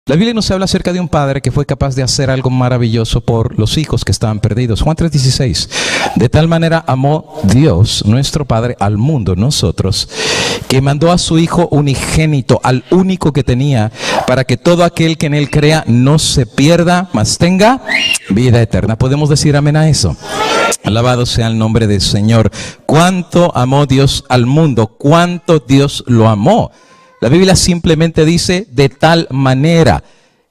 La Biblia nos habla acerca de un padre que fue capaz de hacer algo maravilloso por los hijos que estaban perdidos. Juan 3:16. De tal manera amó Dios, nuestro Padre, al mundo, nosotros, que mandó a su Hijo unigénito, al único que tenía, para que todo aquel que en él crea no se pierda, mas tenga vida eterna. ¿Podemos decir amén a eso? Alabado sea el nombre del Señor. ¿Cuánto amó Dios al mundo? ¿Cuánto Dios lo amó? La Biblia simplemente dice de tal manera.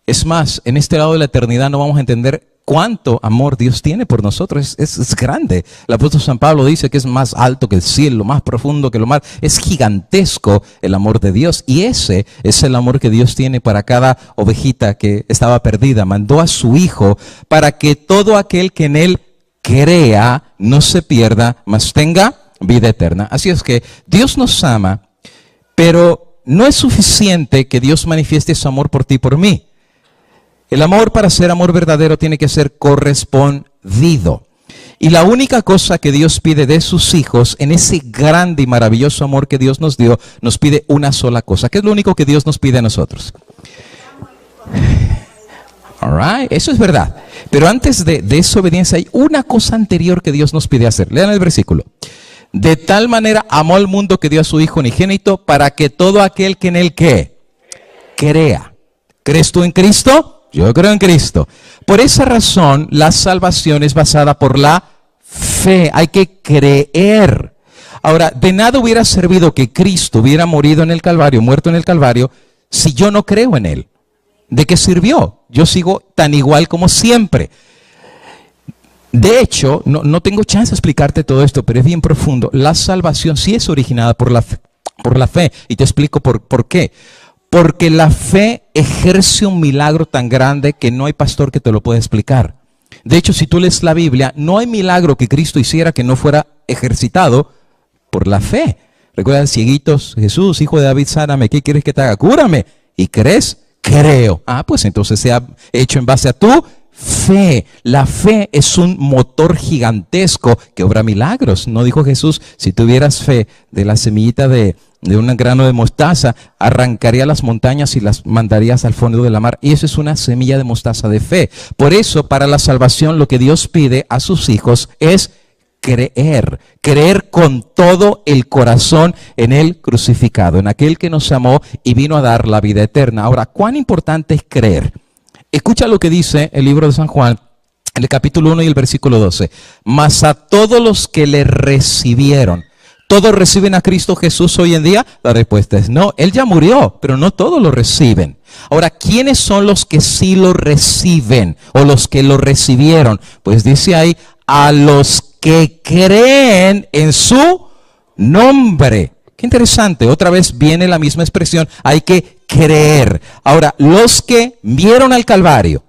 Es más, en este lado de la eternidad no vamos a entender cuánto amor Dios tiene por nosotros. Es grande. El apóstol San Pablo dice que es más alto que el cielo, más profundo que lo mar. Es gigantesco el amor de Dios. Y ese es el amor que Dios tiene para cada ovejita que estaba perdida. Mandó a su Hijo para que todo aquel que en él crea no se pierda, mas tenga vida eterna. Así es que Dios nos ama, pero no es suficiente que Dios manifieste su amor por ti y por mí. El amor, para ser amor verdadero, tiene que ser correspondido. Y la única cosa que Dios pide de sus hijos, en ese grande y maravilloso amor que Dios nos dio, nos pide una sola cosa. ¿Qué es lo único que Dios nos pide a nosotros? All right, eso es verdad. Pero antes de esa obediencia hay una cosa anterior que Dios nos pide hacer. Lean el versículo. De tal manera amó al mundo que dio a su Hijo unigénito para que todo aquel que en él ¿qué? Crea. ¿Crees tú en Cristo? Yo creo en Cristo. Por esa razón la salvación es basada por la fe. Hay que creer. Ahora, de nada hubiera servido que Cristo hubiera morido en el Calvario, muerto en el Calvario, si yo no creo en Él. ¿De qué sirvió? Yo sigo tan igual como siempre. De hecho, no tengo chance de explicarte todo esto, pero es bien profundo. La salvación sí es originada por la fe. Y te explico por qué. Porque la fe ejerce un milagro tan grande que no hay pastor que te lo pueda explicar. De hecho, si tú lees la Biblia, no hay milagro que Cristo hiciera que no fuera ejercitado por la fe. ¿Recuerdan, cieguitos? Jesús, hijo de David, sáname. ¿Qué quieres que te haga? Cúrame. ¿Y crees? Creo. Ah, pues entonces se ha hecho en base a tu fe. La fe es un motor gigantesco que obra milagros. ¿No dijo Jesús? Si tuvieras fe de la semillita de un grano de mostaza, arrancaría las montañas y las mandarías al fondo de la mar. Y eso es una semilla de mostaza de fe. Por eso, para la salvación, lo que Dios pide a sus hijos es creer. Creer con todo el corazón en el crucificado, en aquel que nos amó y vino a dar la vida eterna. Ahora, ¿cuán importante es creer? Escucha lo que dice el libro de San Juan, en el capítulo 1 y el versículo 12. Mas a todos los que le recibieron, ¿todos reciben a Cristo Jesús hoy en día? La respuesta es no. Él ya murió, pero no todos lo reciben. Ahora, ¿quiénes son los que sí lo reciben o los que lo recibieron? Pues dice ahí, a los que creen en su nombre. Qué interesante, otra vez viene la misma expresión, hay que creer. Ahora, los que vieron al Calvario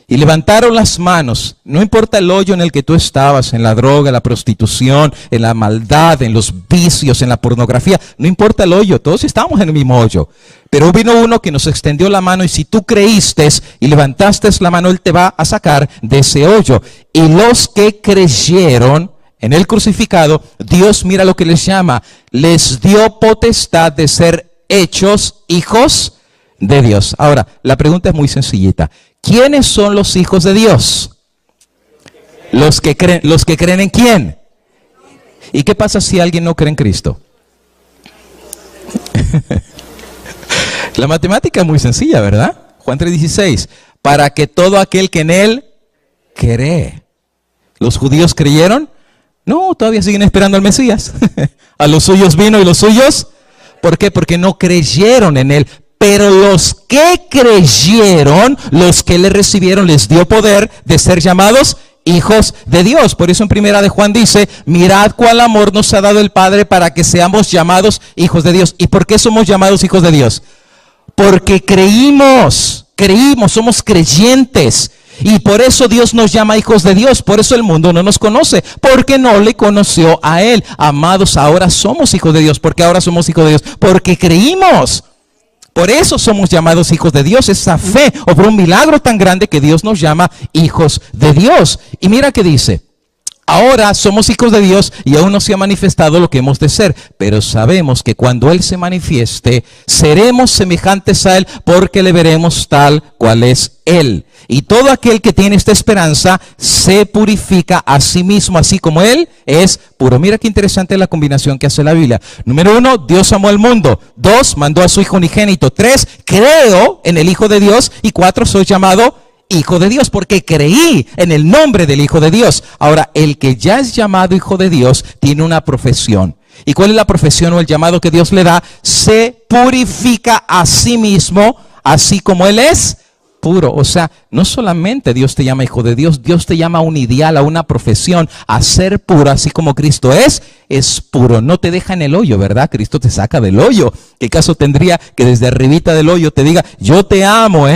y levantaron las manos, no importa el hoyo en el que tú estabas, en la droga, en la prostitución, en la maldad, en los vicios, en la pornografía, no importa el hoyo, todos estábamos en el mismo hoyo. Pero vino uno que nos extendió la mano y si tú creíste y levantaste la mano, Él te va a sacar de ese hoyo. Y los que creyeron en el crucificado, Dios, mira lo que les llama, les dio potestad de ser hechos hijos de Dios. Ahora, la pregunta es muy sencillita. ¿Quiénes son los hijos de Dios? Los que creen en quién. ¿Y qué pasa si alguien no cree en Cristo? La matemática es muy sencilla, ¿verdad? Juan 3:16. Para que todo aquel que en Él cree. ¿Los judíos creyeron? No, todavía siguen esperando al Mesías. A los suyos vino y los suyos. ¿Por qué? Porque no creyeron en Él. Pero los que creyeron, los que le recibieron, les dio poder de ser llamados hijos de Dios. Por eso en primera de Juan dice, mirad cuál amor nos ha dado el Padre para que seamos llamados hijos de Dios. ¿Y por qué somos llamados hijos de Dios? Porque creímos, somos creyentes. Y por eso Dios nos llama hijos de Dios. Por eso el mundo no nos conoce, porque no le conoció a Él. Amados, ahora somos hijos de Dios. ¿Por qué ahora somos hijos de Dios? Porque creímos. Por eso somos llamados hijos de Dios. Esa fe obró un milagro tan grande que Dios nos llama hijos de Dios. Y mira qué dice. Ahora somos hijos de Dios y aún no se ha manifestado lo que hemos de ser, pero sabemos que cuando Él se manifieste, seremos semejantes a Él porque le veremos tal cual es Él. Y todo aquel que tiene esta esperanza se purifica a sí mismo, así como Él es puro. Mira qué interesante la combinación que hace la Biblia. Número 1, Dios amó al mundo. 2, mandó a su Hijo unigénito. 3, creo en el Hijo de Dios. Y 4, soy llamado Hijo de Dios, porque creí en el nombre del Hijo de Dios. Ahora, el que ya es llamado Hijo de Dios tiene una profesión. ¿Y cuál es la profesión o el llamado que Dios le da? Se purifica a sí mismo, así como Él es puro. O sea, no solamente Dios te llama Hijo de Dios, Dios te llama a un ideal, a una profesión, a ser puro, así como Cristo es puro. No te deja en el hoyo, ¿verdad? Cristo te saca del hoyo. ¿Qué caso tendría que desde arribita del hoyo te diga, yo te amo,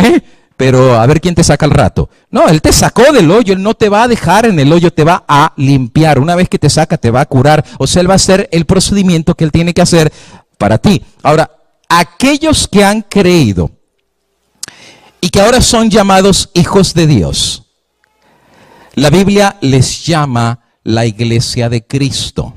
pero a ver quién te saca al rato? No, Él te sacó del hoyo, Él no te va a dejar en el hoyo, te va a limpiar. Una vez que te saca, te va a curar. O sea, Él va a hacer el procedimiento que Él tiene que hacer para ti. Ahora, aquellos que han creído y que ahora son llamados hijos de Dios, la Biblia les llama la iglesia de Cristo,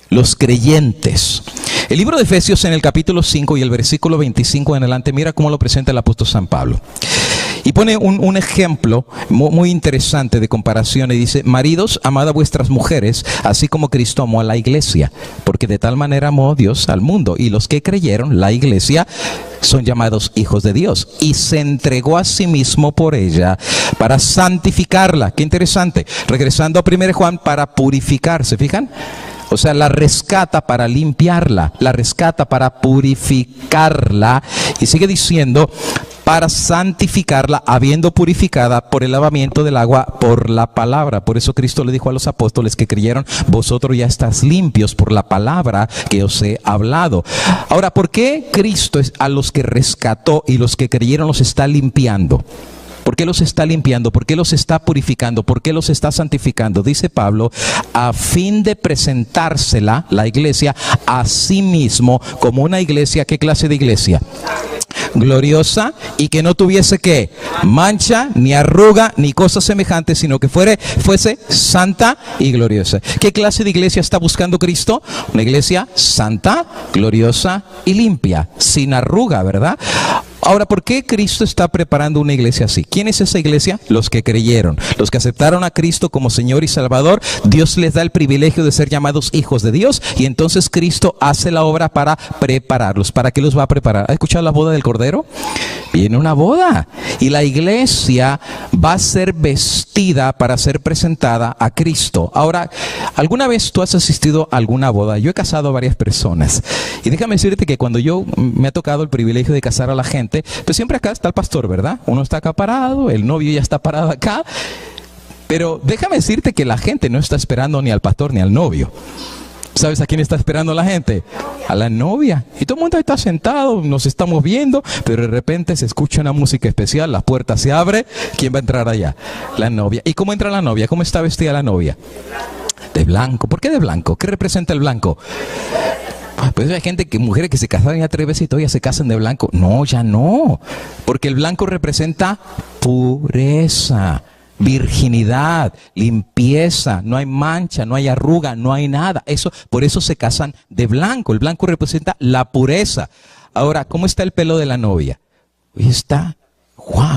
los creyentes. El libro de Efesios en el capítulo 5 y el versículo 25 en adelante, mira cómo lo presenta el apóstol San Pablo. Y pone un ejemplo muy interesante de comparación y dice: maridos, amad a vuestras mujeres, así como Cristo amó a la iglesia, porque de tal manera amó Dios al mundo. Y los que creyeron, la iglesia, son llamados hijos de Dios. Y se entregó a sí mismo por ella para santificarla. Qué interesante. Regresando a 1 Juan, para purificar, ¿se fijan? O sea, la rescata para limpiarla, la rescata para purificarla. Y sigue diciendo, para santificarla, habiendo purificada por el lavamiento del agua por la palabra. Por eso Cristo le dijo a los apóstoles que creyeron: vosotros ya estáis limpios por la palabra que os he hablado. Ahora, ¿por qué Cristo a los que rescató y los que creyeron los está limpiando? ¿Por qué los está limpiando? ¿Por qué los está purificando? ¿Por qué los está santificando? Dice Pablo, a fin de presentársela, la iglesia, a sí mismo como una iglesia. ¿Qué clase de iglesia? Gloriosa, y que no tuviese ¿qué? Mancha, ni arruga, ni cosa semejante, sino que fuese santa y gloriosa. ¿Qué clase de iglesia está buscando Cristo? Una iglesia santa, gloriosa y limpia, sin arruga, ¿verdad? Ahora, ¿por qué Cristo está preparando una iglesia así? ¿Quién es esa iglesia? Los que creyeron, los que aceptaron a Cristo como Señor y Salvador. Dios les da el privilegio de ser llamados hijos de Dios, y entonces Cristo hace la obra para prepararlos. ¿Para qué los va a preparar? ¿Ha escuchado la boda del Cordero? Viene una boda y la iglesia va a ser vestida para ser presentada a Cristo. Ahora, ¿alguna vez tú has asistido a alguna boda? Yo he casado a varias personas y déjame decirte que cuando me ha tocado el privilegio de casar a la gente, pues siempre acá está el pastor, ¿verdad? Uno está acá parado, el novio ya está parado acá, pero déjame decirte que la gente no está esperando ni al pastor ni al novio. ¿Sabes a quién está esperando la gente? A la novia. Y todo el mundo está sentado, nos estamos viendo, pero de repente se escucha una música especial, la puerta se abre. ¿Quién va a entrar allá? La novia. ¿Y cómo entra la novia? ¿Cómo está vestida la novia? De blanco. ¿Por qué de blanco? ¿Qué representa el blanco? Pues hay mujeres que se casaron ya 3 veces y todavía se casan de blanco. No, ya no. Porque el blanco representa pureza, virginidad, limpieza, no hay mancha, no hay arruga, no hay nada. Por eso se casan de blanco. El blanco representa la pureza. Ahora, ¿cómo está el pelo de la novia? Está,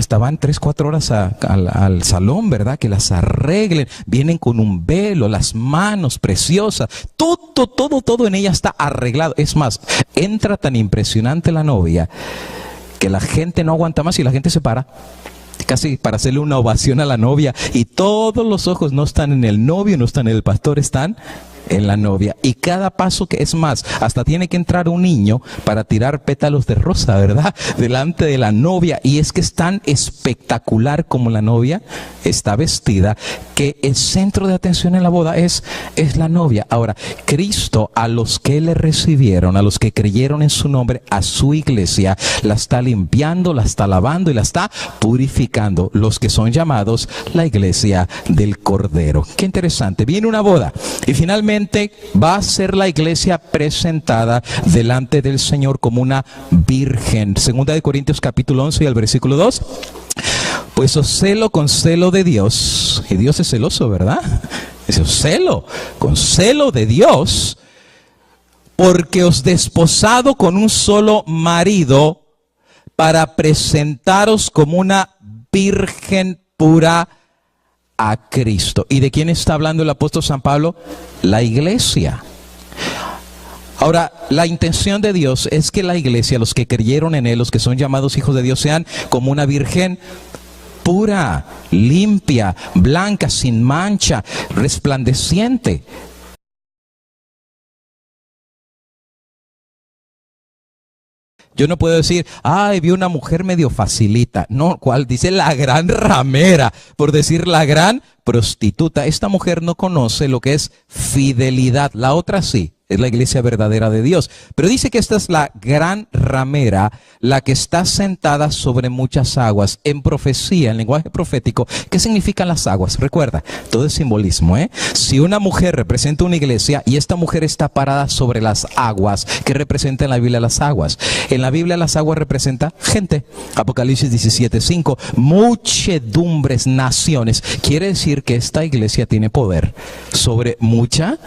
estaban 3-4 horas al salón, ¿verdad? Que las arreglen, vienen con un velo, las manos preciosas, todo en ella está arreglado. Es más, entra tan impresionante la novia que la gente no aguanta más y la gente se para, casi para hacerle una ovación a la novia, y todos los ojos no están en el novio, no están en el pastor, están en la novia. Y cada paso que es más, hasta tiene que entrar un niño para tirar pétalos de rosa, ¿verdad? Delante de la novia. Y es que es tan espectacular como la novia está vestida, que el centro de atención en la boda es la novia. Ahora, Cristo, a los que le recibieron, a los que creyeron en su nombre, a su iglesia, la está limpiando, la está lavando y la está purificando. Los que son llamados la iglesia del Cordero. Qué interesante. Viene una boda y finalmente va a ser la iglesia presentada delante del Señor como una virgen. Segunda de Corintios capítulo 11 y el versículo 2. Pues os celo con celo de Dios. Y Dios es celoso, ¿verdad? Dice, celo, con celo de Dios, porque os desposado con un solo marido para presentaros como una virgen pura a Cristo. ¿Y de quién está hablando el apóstol San Pablo? La iglesia. Ahora, la intención de Dios es que la iglesia, los que creyeron en Él, los que son llamados hijos de Dios, sean como una virgen pura, limpia, blanca, sin mancha, resplandeciente. Yo no puedo decir, ay, vi una mujer medio facilita. No, ¿cuál? Dice la gran ramera, por decir la gran prostituta. Esta mujer no conoce lo que es fidelidad. La otra sí, es la iglesia verdadera de Dios. Pero dice que esta es la gran ramera, la que está sentada sobre muchas aguas. En profecía, en lenguaje profético, ¿qué significan las aguas? Recuerda, todo es simbolismo, ¿eh? Si una mujer representa una iglesia y esta mujer está parada sobre las aguas, ¿qué representa en la Biblia las aguas? En la Biblia las aguas representa gente. Apocalipsis 17:5, muchedumbres, naciones. Quiere decir que esta iglesia tiene poder sobre mucha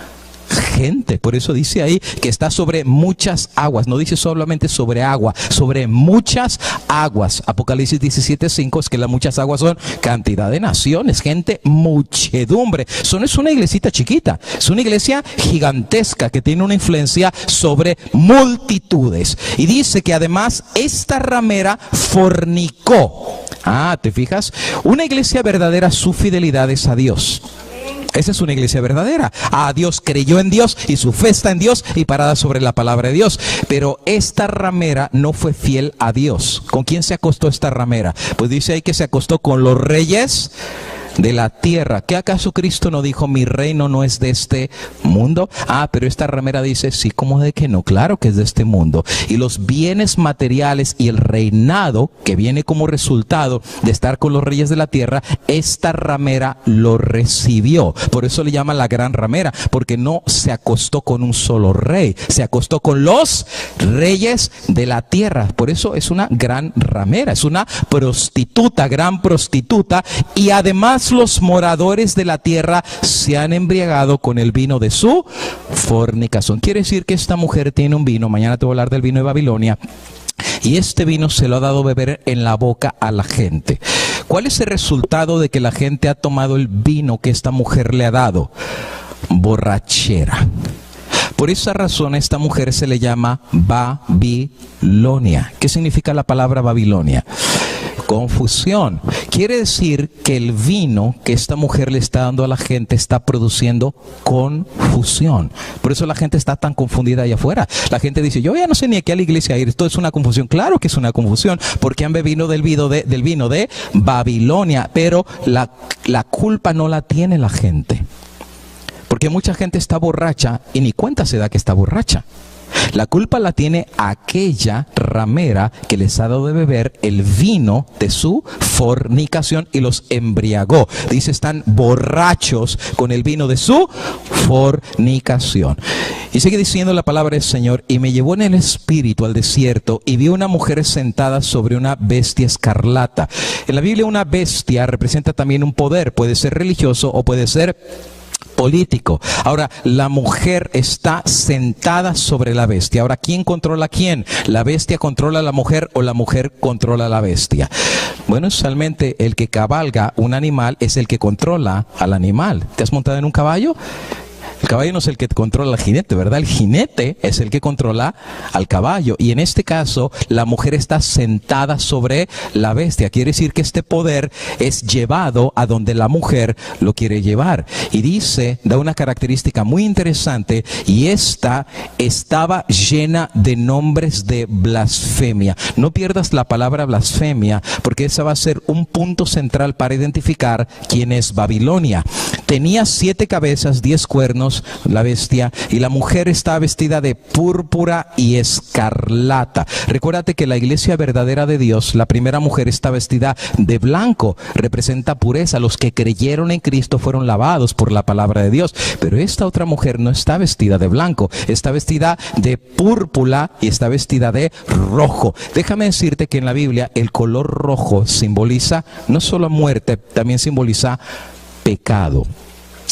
gente. Por eso dice ahí que está sobre muchas aguas. No dice solamente sobre agua, sobre muchas aguas. Apocalipsis 17:5 es que las muchas aguas son cantidad de naciones, gente, muchedumbre. Eso no es una iglesita chiquita, es una iglesia gigantesca que tiene una influencia sobre multitudes. Y dice que además esta ramera fornicó. Ah, ¿te fijas? Una iglesia verdadera, su fidelidad es a Dios. Esa es una iglesia verdadera. A Dios, creyó en Dios y su fe está en Dios y parada sobre la palabra de Dios. Pero esta ramera no fue fiel a Dios. ¿Con quién se acostó esta ramera? Pues dice ahí que se acostó con los reyes de la tierra. ¿Qué acaso Cristo no dijo, mi reino no es de este mundo? Ah, pero esta ramera dice, sí, ¿cómo de que no? Claro que es de este mundo. Y los bienes materiales y el reinado que viene como resultado de estar con los reyes de la tierra, esta ramera lo recibió. Por eso le llaman la gran ramera, porque no se acostó con un solo rey, se acostó con los reyes de la tierra. Por eso es una gran ramera, es una prostituta, gran prostituta. Y además los moradores de la tierra se han embriagado con el vino de su fornicación. Quiere decir que esta mujer tiene un vino, mañana te voy a hablar del vino de Babilonia, y este vino se lo ha dado a beber en la boca a la gente. ¿Cuál es el resultado de que la gente ha tomado el vino que esta mujer le ha dado? Borrachera. Por esa razón a esta mujer se le llama Babilonia. ¿Qué significa la palabra Babilonia? Confusión. Quiere decir que el vino que esta mujer le está dando a la gente está produciendo confusión. Por eso la gente está tan confundida allá afuera. La gente dice, yo ya no sé ni a qué a la iglesia ir, esto es una confusión. Claro que es una confusión, porque han bebido del vino de Babilonia, pero la culpa no la tiene la gente. Porque mucha gente está borracha y ni cuenta se da que está borracha. La culpa la tiene aquella ramera que les ha dado de beber el vino de su fornicación y los embriagó. Dice, están borrachos con el vino de su fornicación. Y sigue diciendo la palabra del Señor, y me llevó en el espíritu al desierto y vi una mujer sentada sobre una bestia escarlata. En la Biblia una bestia representa también un poder, puede ser religioso o puede ser político. Ahora, la mujer está sentada sobre la bestia. Ahora, ¿quién controla a quién? ¿La bestia controla a la mujer o la mujer controla a la bestia? Bueno, usualmente el que cabalga un animal es el que controla al animal. ¿Te has montado en un caballo? El caballo no es el que controla al jinete, ¿verdad? El jinete es el que controla al caballo. Y en este caso, la mujer está sentada sobre la bestia. Quiere decir que este poder es llevado a donde la mujer lo quiere llevar. Y dice, da una característica muy interesante, y esta estaba llena de nombres de blasfemia. No pierdas la palabra blasfemia, porque esa va a ser un punto central para identificar quién es Babilonia. Tenía 7 cabezas, 10 cuernos, la bestia, y la mujer está vestida de púrpura y escarlata. Recuérdate que la iglesia verdadera de Dios, la primera mujer está vestida de blanco, representa pureza. Los que creyeron en Cristo fueron lavados por la palabra de Dios. Pero esta otra mujer no está vestida de blanco, está vestida de púrpura y está vestida de rojo. Déjame decirte que en la Biblia el color rojo simboliza no solo muerte, también simboliza pecado.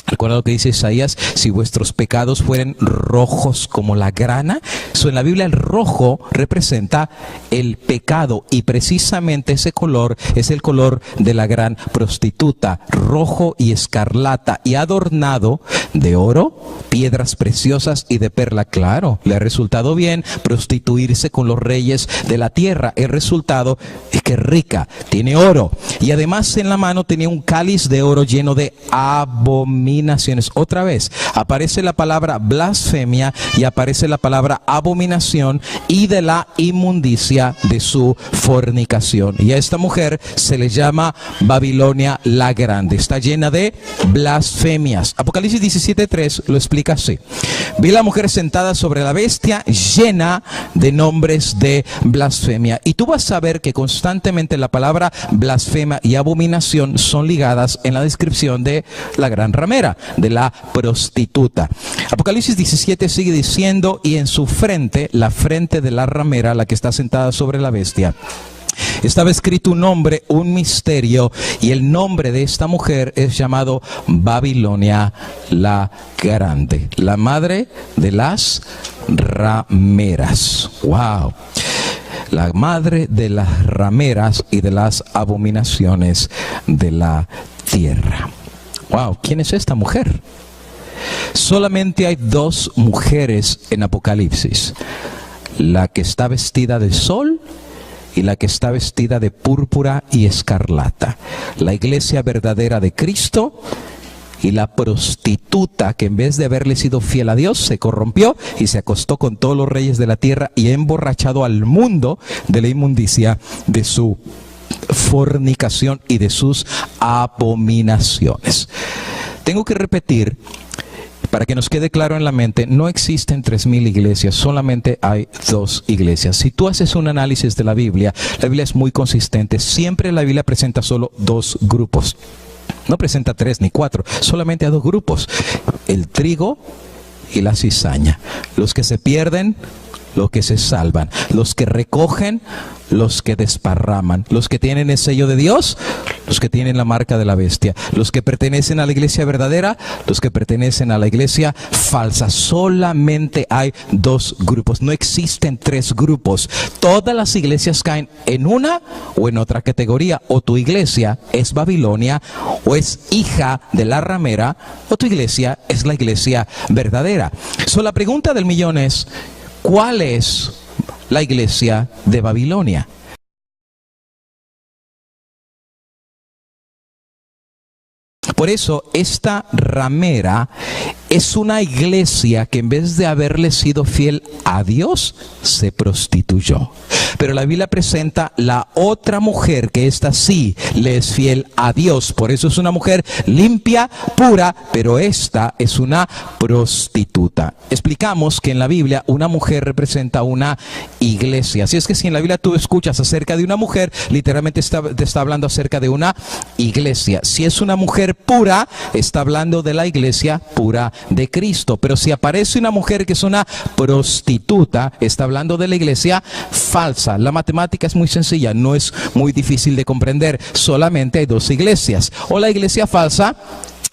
Recuerda lo que dice Isaías: si vuestros pecados fueren rojos como la grana. En la Biblia el rojo representa el pecado, y precisamente ese color es el color de la gran prostituta, rojo y escarlata, y adornado de oro, piedras preciosas y de perla. Claro, le ha resultado bien prostituirse con los reyes de la tierra. El resultado es que es rica, tiene oro, y además en la mano tenía un cáliz de oro lleno de abominaciones. Otra vez aparece la palabra blasfemia y aparece la palabra abominación, y de la inmundicia de su fornicación. Y a esta mujer se le llama Babilonia la Grande. Está llena de blasfemias. Apocalipsis 17:3 lo explica así: vi la mujer sentada sobre la bestia, llena de nombres de blasfemia. Y tú vas a ver que constantemente la palabra blasfema y abominación son ligadas en la descripción de la gran ramera, de la prostituta. Apocalipsis 17 sigue diciendo: y en su frente, la frente de la ramera, la que está sentada sobre la bestia, estaba escrito un nombre, un misterio, y el nombre de esta mujer es llamado Babilonia la Grande, la madre de las rameras. ¡Wow! La madre de las rameras y de las abominaciones de la tierra. ¡Wow! ¿Quién es esta mujer? Solamente hay dos mujeres en Apocalipsis: la que está vestida de sol y la que está vestida de púrpura y escarlata. La iglesia verdadera de Cristo y la prostituta que, en vez de haberle sido fiel a Dios, se corrompió y se acostó con todos los reyes de la tierra y ha emborrachado al mundo de la inmundicia de su fornicación y de sus abominaciones. Tengo que repetir, para que nos quede claro en la mente: no existen 3000 iglesias, solamente hay 2 iglesias. Si tú haces un análisis de la Biblia es muy consistente. Siempre la Biblia presenta solo 2 grupos. No presenta 3 ni 4, solamente a 2 grupos: el trigo y la cizaña. Los que se pierden, los que se salvan, los que recogen, los que desparraman, los que tienen el sello de Dios, los que tienen la marca de la bestia, los que pertenecen a la iglesia verdadera, los que pertenecen a la iglesia falsa. Solamente hay 2 grupos, no existen 3 grupos. Todas las iglesias caen en una o en otra categoría: o tu iglesia es Babilonia, o es hija de la ramera, o tu iglesia es la iglesia verdadera. La pregunta del millón es: ¿cuál es la iglesia de Babilonia? Por eso esta ramera es una iglesia que, en vez de haberle sido fiel a Dios, se prostituyó. Pero la Biblia presenta la otra mujer, que esta sí le es fiel a Dios. Por eso es una mujer limpia, pura, pero esta es una prostituta. Explicamos que en la Biblia una mujer representa una iglesia. Así es que si en la Biblia tú escuchas acerca de una mujer, literalmente te está hablando acerca de una iglesia. Si es una mujer pura, está hablando de la iglesia pura de Cristo. Pero si aparece una mujer que es una prostituta, está hablando de la iglesia falsa. La matemática es muy sencilla, no es muy difícil de comprender. Solamente hay 2 iglesias: o la iglesia falsa,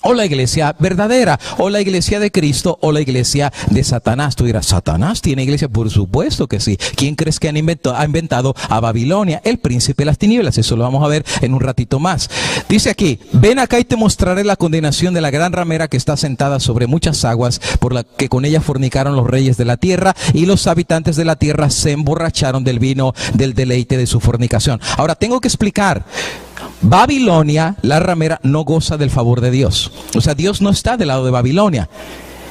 o la iglesia verdadera, o la iglesia de Cristo, o la iglesia de Satanás. Tú dirás: ¿Satanás tiene iglesia? Por supuesto que sí. ¿Quién crees que ha inventado a Babilonia? El príncipe de las tinieblas. Eso lo vamos a ver en un ratito más. Dice aquí: ven acá y te mostraré la condenación de la gran ramera que está sentada sobre muchas aguas, por la que con ella fornicaron los reyes de la tierra, y los habitantes de la tierra se emborracharon del vino del deleite de su fornicación. Ahora tengo que explicar: Babilonia, la ramera, no goza del favor de Dios. O sea, Dios no está del lado de Babilonia.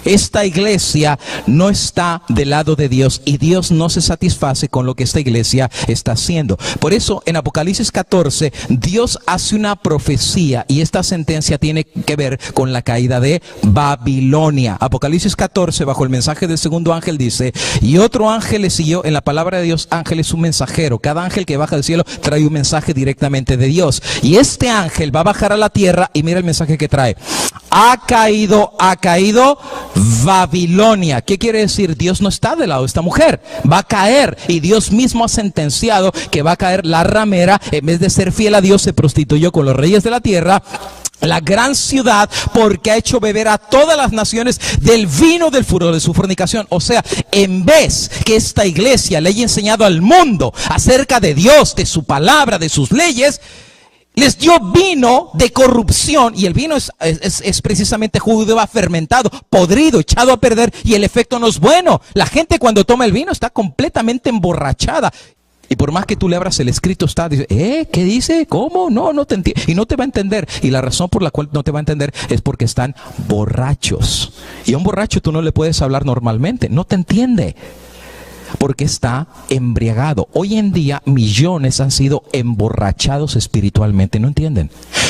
Esta iglesia no está del lado de Dios, y Dios no se satisface con lo que esta iglesia está haciendo. Por eso en Apocalipsis 14 Dios hace una profecía, y esta sentencia tiene que ver con la caída de Babilonia. Apocalipsis 14, bajo el mensaje del segundo ángel, dice: y otro ángel le siguió. En la palabra de Dios, ángel es un mensajero. Cada ángel que baja del cielo trae un mensaje directamente de Dios, y este ángel va a bajar a la tierra, y mira el mensaje que trae: ha caído Babilonia. ¿Qué quiere decir? Dios no está del lado de esta mujer, va a caer, y Dios mismo ha sentenciado que va a caer la ramera. En vez de ser fiel a Dios, se prostituyó con los reyes de la tierra la gran ciudad, porque ha hecho beber a todas las naciones del vino del furor de su fornicación. O sea, en vez que esta iglesia le haya enseñado al mundo acerca de Dios, de su palabra, de sus leyes, les dio vino de corrupción. Y el vino es precisamente jugo de uva fermentado, podrido, echado a perder, y el efecto no es bueno. La gente cuando toma el vino está completamente emborrachada. Y por más que tú le abras el escrito, está, dice, ¿qué dice? ¿Cómo? No te entiende. Y no te va a entender. Y la razón por la cual no te va a entender es porque están borrachos. Y a un borracho tú no le puedes hablar normalmente. No te entiende. Porque está embriagado. Hoy en día millones han sido emborrachados espiritualmente. No entienden.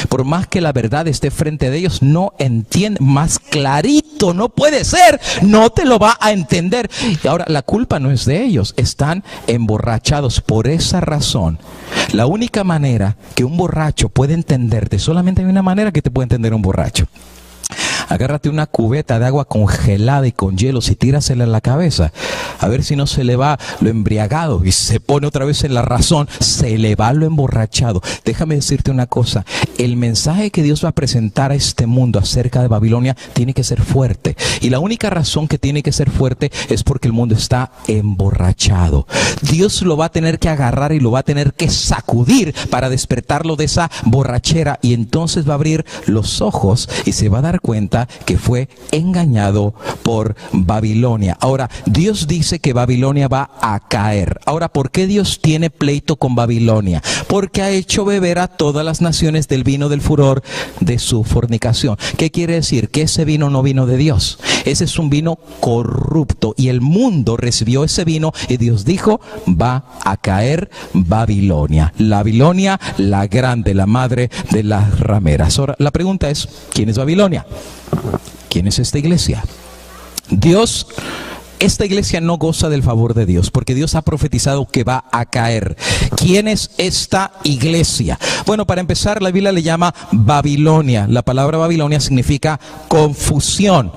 Por más que la verdad esté frente de ellos, no entienden. Más clarito no puede ser. No te lo va a entender. Y ahora la culpa no es de ellos. Están emborrachados. Por esa razón, la única manera que un borracho puede entenderte, solamente hay una manera que te puede entender un borracho. Agárrate una cubeta de agua congelada y con hielos y tírasela en la cabeza. A ver si no se le va lo embriagado y se pone otra vez en la razón. Se le va lo emborrachado. Déjame decirte una cosa. El mensaje que Dios va a presentar a este mundo acerca de Babilonia tiene que ser fuerte. Y la única razón que tiene que ser fuerte es porque el mundo está emborrachado. Dios lo va a tener que agarrar y lo va a tener que sacudir para despertarlo de esa borrachera. Y entonces va a abrir los ojos y se va a dar cuenta que fue engañado por Babilonia. Ahora, Dios dice que Babilonia va a caer. Ahora, ¿por qué Dios tiene pleito con Babilonia? Porque ha hecho beber a todas las naciones del vino del furor de su fornicación. ¿Qué quiere decir? Que ese vino no vino de Dios. Ese es un vino corrupto y el mundo recibió ese vino y Dios dijo, va a caer Babilonia. La Babilonia, la grande, la madre de las rameras. Ahora, la pregunta es, ¿quién es Babilonia? ¿Quién es esta iglesia? Dios, esta iglesia no goza del favor de Dios, porque Dios ha profetizado que va a caer. ¿Quién es esta iglesia? Bueno, para empezar, la Biblia le llama Babilonia. La palabra Babilonia significa confusión.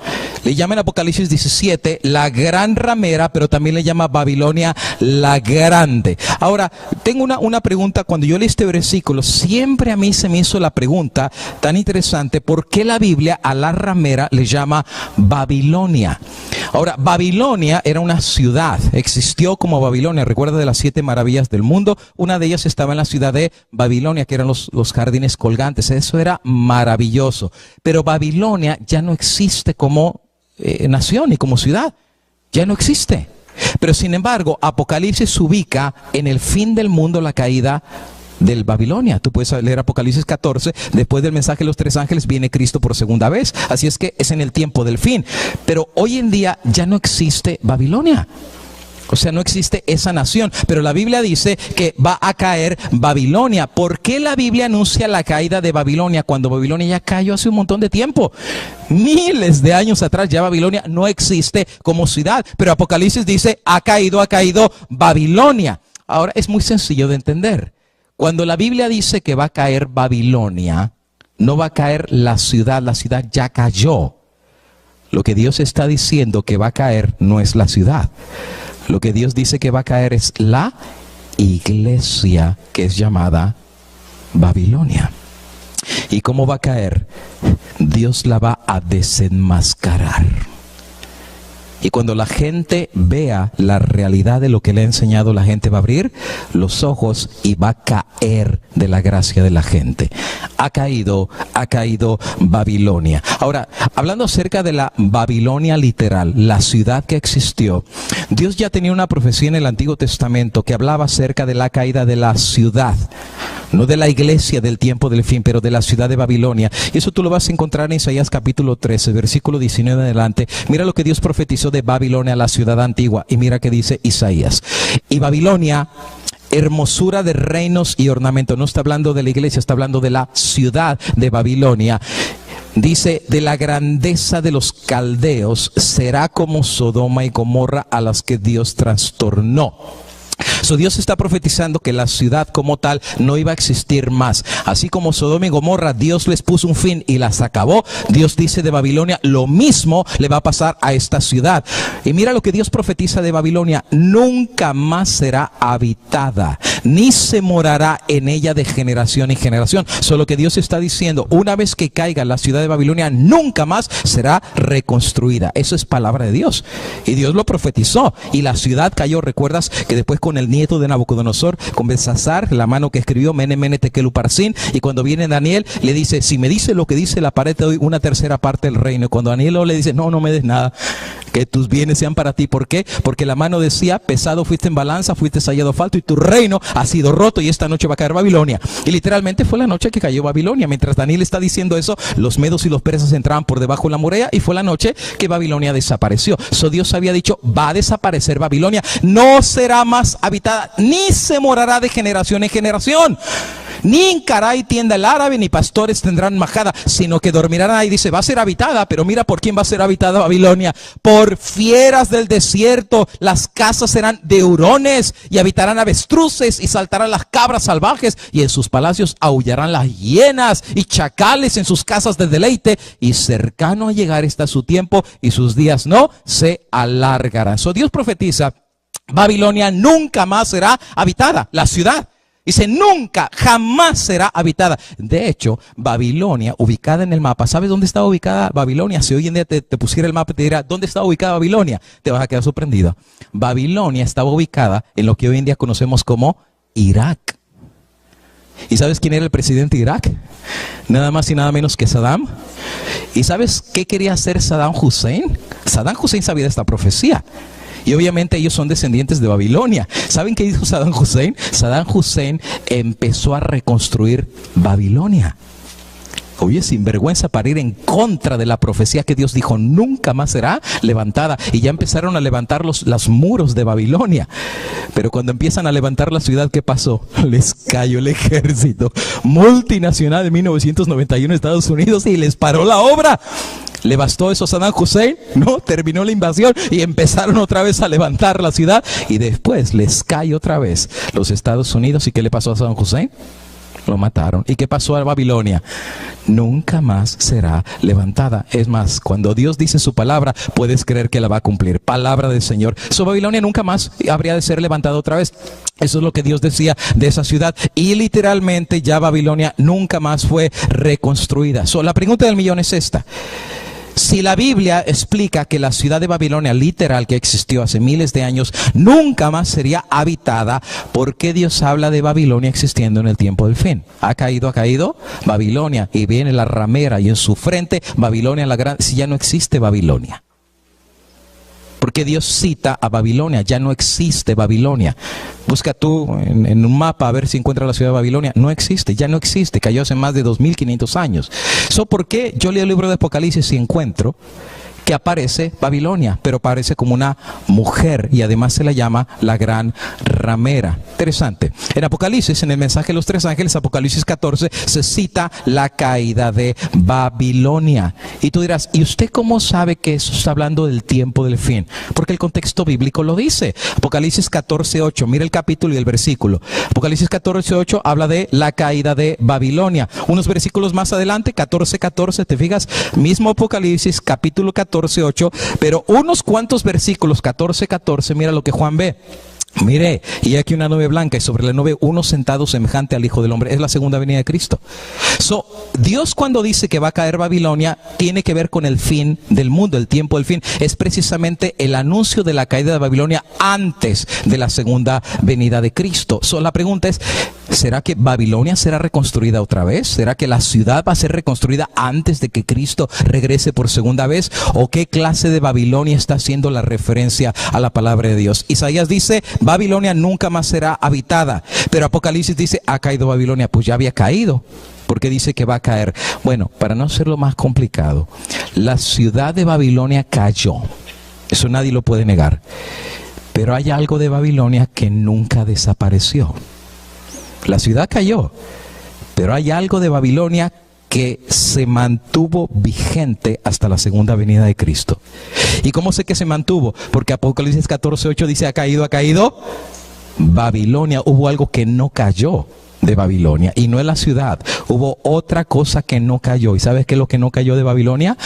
Le llama en Apocalipsis 17 la gran ramera, pero también le llama Babilonia la grande. Ahora, tengo una pregunta. Cuando yo leí este versículo, siempre a mí se me hizo la pregunta tan interesante: ¿por qué la Biblia a la ramera le llama Babilonia? Ahora, Babilonia era una ciudad, existió como Babilonia. Recuerda de las 7 maravillas del mundo, una de ellas estaba en la ciudad de Babilonia, que eran los jardines colgantes. Eso era maravilloso. Pero Babilonia ya no existe como nación y como ciudad, ya no existe. Pero sin embargo, Apocalipsis se ubica en el fin del mundo, la caída del Babilonia. Tú puedes leer Apocalipsis 14, después del mensaje de los 3 ángeles viene Cristo por segunda vez, así es que es en el tiempo del fin. Pero hoy en día ya no existe Babilonia. O sea, no existe esa nación, pero la Biblia dice que va a caer Babilonia. ¿Por qué la Biblia anuncia la caída de Babilonia cuando Babilonia ya cayó hace un montón de tiempo? Miles de años atrás ya Babilonia no existe como ciudad, pero Apocalipsis dice, ha caído Babilonia. Ahora es muy sencillo de entender. Cuando la Biblia dice que va a caer Babilonia, no va a caer la ciudad ya cayó. Lo que Dios está diciendo que va a caer no es la ciudad. Lo que Dios dice que va a caer es la iglesia, que es llamada Babilonia. ¿Y cómo va a caer? Dios la va a desenmascarar. Y cuando la gente vea la realidad de lo que le ha enseñado, la gente va a abrir los ojos y va a caer de la gracia de la gente. Ha caído Babilonia. Ahora, hablando acerca de la Babilonia literal, la ciudad que existió, Dios ya tenía una profecía en el Antiguo Testamento que hablaba acerca de la caída de la ciudad. No de la iglesia del tiempo del fin, pero de la ciudad de Babilonia. Y eso tú lo vas a encontrar en Isaías capítulo 13, versículo 19 en adelante. Mira lo que Dios profetizó de Babilonia, la ciudad antigua. Y mira qué dice Isaías. Y Babilonia, hermosura de reinos y ornamento. No está hablando de la iglesia, está hablando de la ciudad de Babilonia. Dice, de la grandeza de los caldeos será como Sodoma y Gomorra, a las que Dios trastornó. Dios está profetizando que la ciudad como tal no iba a existir más. Así como Sodoma y Gomorra, Dios les puso un fin y las acabó. Dios dice de Babilonia, lo mismo le va a pasar a esta ciudad. Y mira lo que Dios profetiza de Babilonia: nunca más será habitada, ni se morará en ella de generación en generación. Solo que Dios está diciendo, una vez que caiga la ciudad de Babilonia, nunca más será reconstruida. Eso es palabra de Dios. Y Dios lo profetizó. Y la ciudad cayó. ¿Recuerdas que después con el nieto de Nabucodonosor, con Belsasar, la mano que escribió Mene, Mene, Tekel, Uparsin, y cuando viene Daniel, le dice, si me dice lo que dice la pared, te doy una tercera parte del reino. Y cuando Daniel le dice, no, no me des nada, que tus bienes sean para ti. ¿Por qué? Porque la mano decía, pesado fuiste en balanza, fuiste hallado falto, y tu reino ha sido roto, y esta noche va a caer Babilonia. Y literalmente fue la noche que cayó Babilonia. Mientras Daniel está diciendo eso, los medos y los persas entraban por debajo de la muralla, y fue la noche que Babilonia desapareció. Dios había dicho, va a desaparecer Babilonia, no será más habitada, ni se morará de generación en generación. Ni hincará y tienda el árabe, ni pastores tendrán majada, sino que dormirán ahí. Dice, va a ser habitada, pero mira por quién va a ser habitada Babilonia: por fieras del desierto. Las casas serán de hurones, y habitarán avestruces, y saltarán las cabras salvajes, y en sus palacios aullarán las hienas, y chacales en sus casas de deleite, y cercano a llegar está su tiempo, y sus días no se alargarán. Dios profetiza, Babilonia nunca más será habitada, la ciudad. Dice, nunca, jamás será habitada. De hecho, Babilonia, ubicada en el mapa, ¿sabes dónde estaba ubicada Babilonia? Si hoy en día te pusiera el mapa y te dirá, ¿dónde estaba ubicada Babilonia? Te vas a quedar sorprendido. Babilonia estaba ubicada en lo que hoy en día conocemos como Irak. ¿Y sabes quién era el presidente de Irak? Nada más y nada menos que Saddam. ¿Y sabes qué quería hacer Saddam Hussein? Saddam Hussein sabía de esta profecía. Y obviamente ellos son descendientes de Babilonia. ¿Saben qué hizo Saddam Hussein? Saddam Hussein empezó a reconstruir Babilonia. Oye, sinvergüenza, para ir en contra de la profecía que Dios dijo nunca más será levantada. Y ya empezaron a levantar los muros de Babilonia. Pero cuando empiezan a levantar la ciudad, ¿qué pasó? Les cayó el ejército multinacional de 1991 de Estados Unidos y les paró la obra. ¿Le bastó eso a Saddam Hussein? No, terminó la invasión y empezaron otra vez a levantar la ciudad. Y después les cae otra vez los Estados Unidos. ¿Y qué le pasó a Saddam Hussein? Lo mataron. ¿Y qué pasó a Babilonia? Nunca más será levantada. Es más, cuando Dios dice su palabra, puedes creer que la va a cumplir. Palabra del Señor. Babilonia nunca más habría de ser levantada otra vez. Eso es lo que Dios decía de esa ciudad. Y literalmente ya Babilonia nunca más fue reconstruida. La pregunta del millón es esta. Si la Biblia explica que la ciudad de Babilonia literal que existió hace miles de años nunca más sería habitada, ¿por qué Dios habla de Babilonia existiendo en el tiempo del fin? Ha caído Babilonia, y viene la ramera, y en su frente Babilonia la gran. Si ya no existe Babilonia, porque Dios cita a Babilonia, ya no existe Babilonia. Busca tú en un mapa a ver si encuentras la ciudad de Babilonia. No existe, ya no existe, cayó hace más de 2500 años. ¿Por qué yo leo el libro de Apocalipsis y encuentro que aparece Babilonia, pero aparece como una mujer, y además se la llama la gran ramera? Interesante. En Apocalipsis, en el mensaje de los tres ángeles, Apocalipsis 14, se cita la caída de Babilonia. Y tú dirás, ¿y usted cómo sabe que eso está hablando del tiempo del fin? Porque el contexto bíblico lo dice. Apocalipsis 14:8, mira el capítulo y el versículo. Apocalipsis 14:8 habla de la caída de Babilonia. Unos versículos más adelante, 14:14, ¿te fijas? Mismo Apocalipsis, capítulo 14:8, pero unos cuantos versículos, 14:14, mira lo que Juan ve. Mire, y aquí una nube blanca, y sobre la nube uno sentado semejante al Hijo del Hombre. Es la segunda venida de Cristo. Dios, cuando dice que va a caer Babilonia, tiene que ver con el fin del mundo, el tiempo del fin. Es precisamente el anuncio de la caída de Babilonia antes de la segunda venida de Cristo. La pregunta es, ¿será que Babilonia será reconstruida otra vez? ¿Será que la ciudad va a ser reconstruida antes de que Cristo regrese por segunda vez? ¿O qué clase de Babilonia está haciendo la referencia a la palabra de Dios? Isaías dice, Babilonia nunca más será habitada. Pero Apocalipsis dice, ha caído Babilonia. Pues ya había caído, porque dice que va a caer. Bueno, para no hacerlo más complicado, la ciudad de Babilonia cayó. Eso nadie lo puede negar. Pero hay algo de Babilonia que nunca desapareció. La ciudad cayó, pero hay algo de Babilonia que se mantuvo vigente hasta la segunda venida de Cristo. ¿Y cómo sé que se mantuvo? Porque Apocalipsis 14:8 dice, ha caído Babilonia, hubo algo que no cayó de Babilonia, y no es la ciudad. Hubo otra cosa que no cayó. ¿Y sabes qué es lo que no cayó de Babilonia?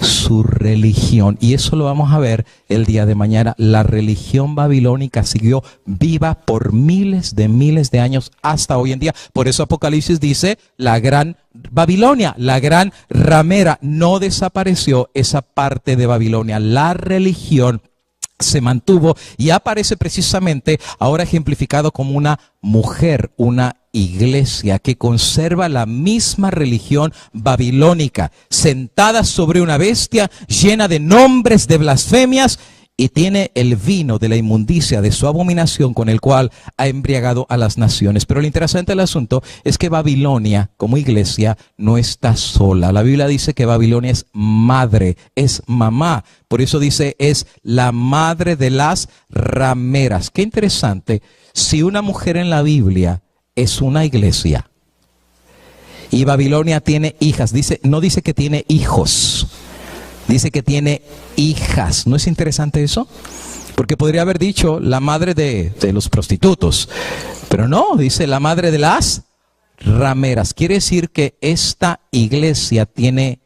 Su religión. Y eso lo vamos a ver el día de mañana. La religión babilónica siguió viva por miles de años hasta hoy en día. Por eso Apocalipsis dice la gran Babilonia, la gran ramera. No desapareció esa parte de Babilonia. La religión se mantuvo y aparece precisamente ahora ejemplificado como una mujer, una iglesia que conserva la misma religión babilónica, sentada sobre una bestia llena de nombres de blasfemias, y tiene el vino de la inmundicia de su abominación con el cual ha embriagado a las naciones. Pero lo interesante del asunto es que Babilonia como iglesia no está sola. La Biblia dice que Babilonia es madre, es mamá. Por eso dice es la madre de las rameras. Qué interesante, si una mujer en la Biblia es una iglesia y Babilonia tiene hijas, no dice que tiene hijos. Dice que tiene hijas. ¿No es interesante eso? Porque podría haber dicho la madre de los prostitutos. Pero no, dice la madre de las rameras. Quiere decir que esta iglesia tiene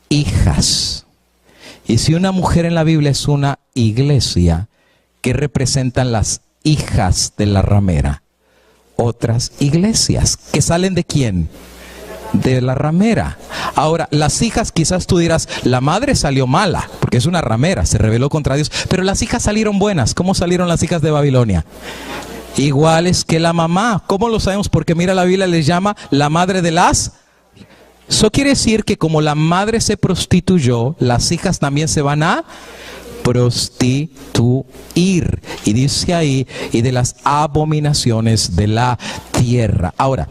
hijas. Y si una mujer en la Biblia es una iglesia, ¿qué representan las hijas de la ramera? Otras iglesias. ¿Que salen de quién? De la ramera. Ahora, las hijas, quizás tú dirás, la madre salió mala, porque es una ramera, se rebeló contra Dios, pero las hijas salieron buenas. ¿Cómo salieron las hijas de Babilonia? Iguales que la mamá. ¿Cómo lo sabemos? Porque mira, la Biblia les llama la madre de las... Eso quiere decir que como la madre se prostituyó, las hijas también se van a prostituir. Y dice ahí, y de las abominaciones de la tierra. Ahora,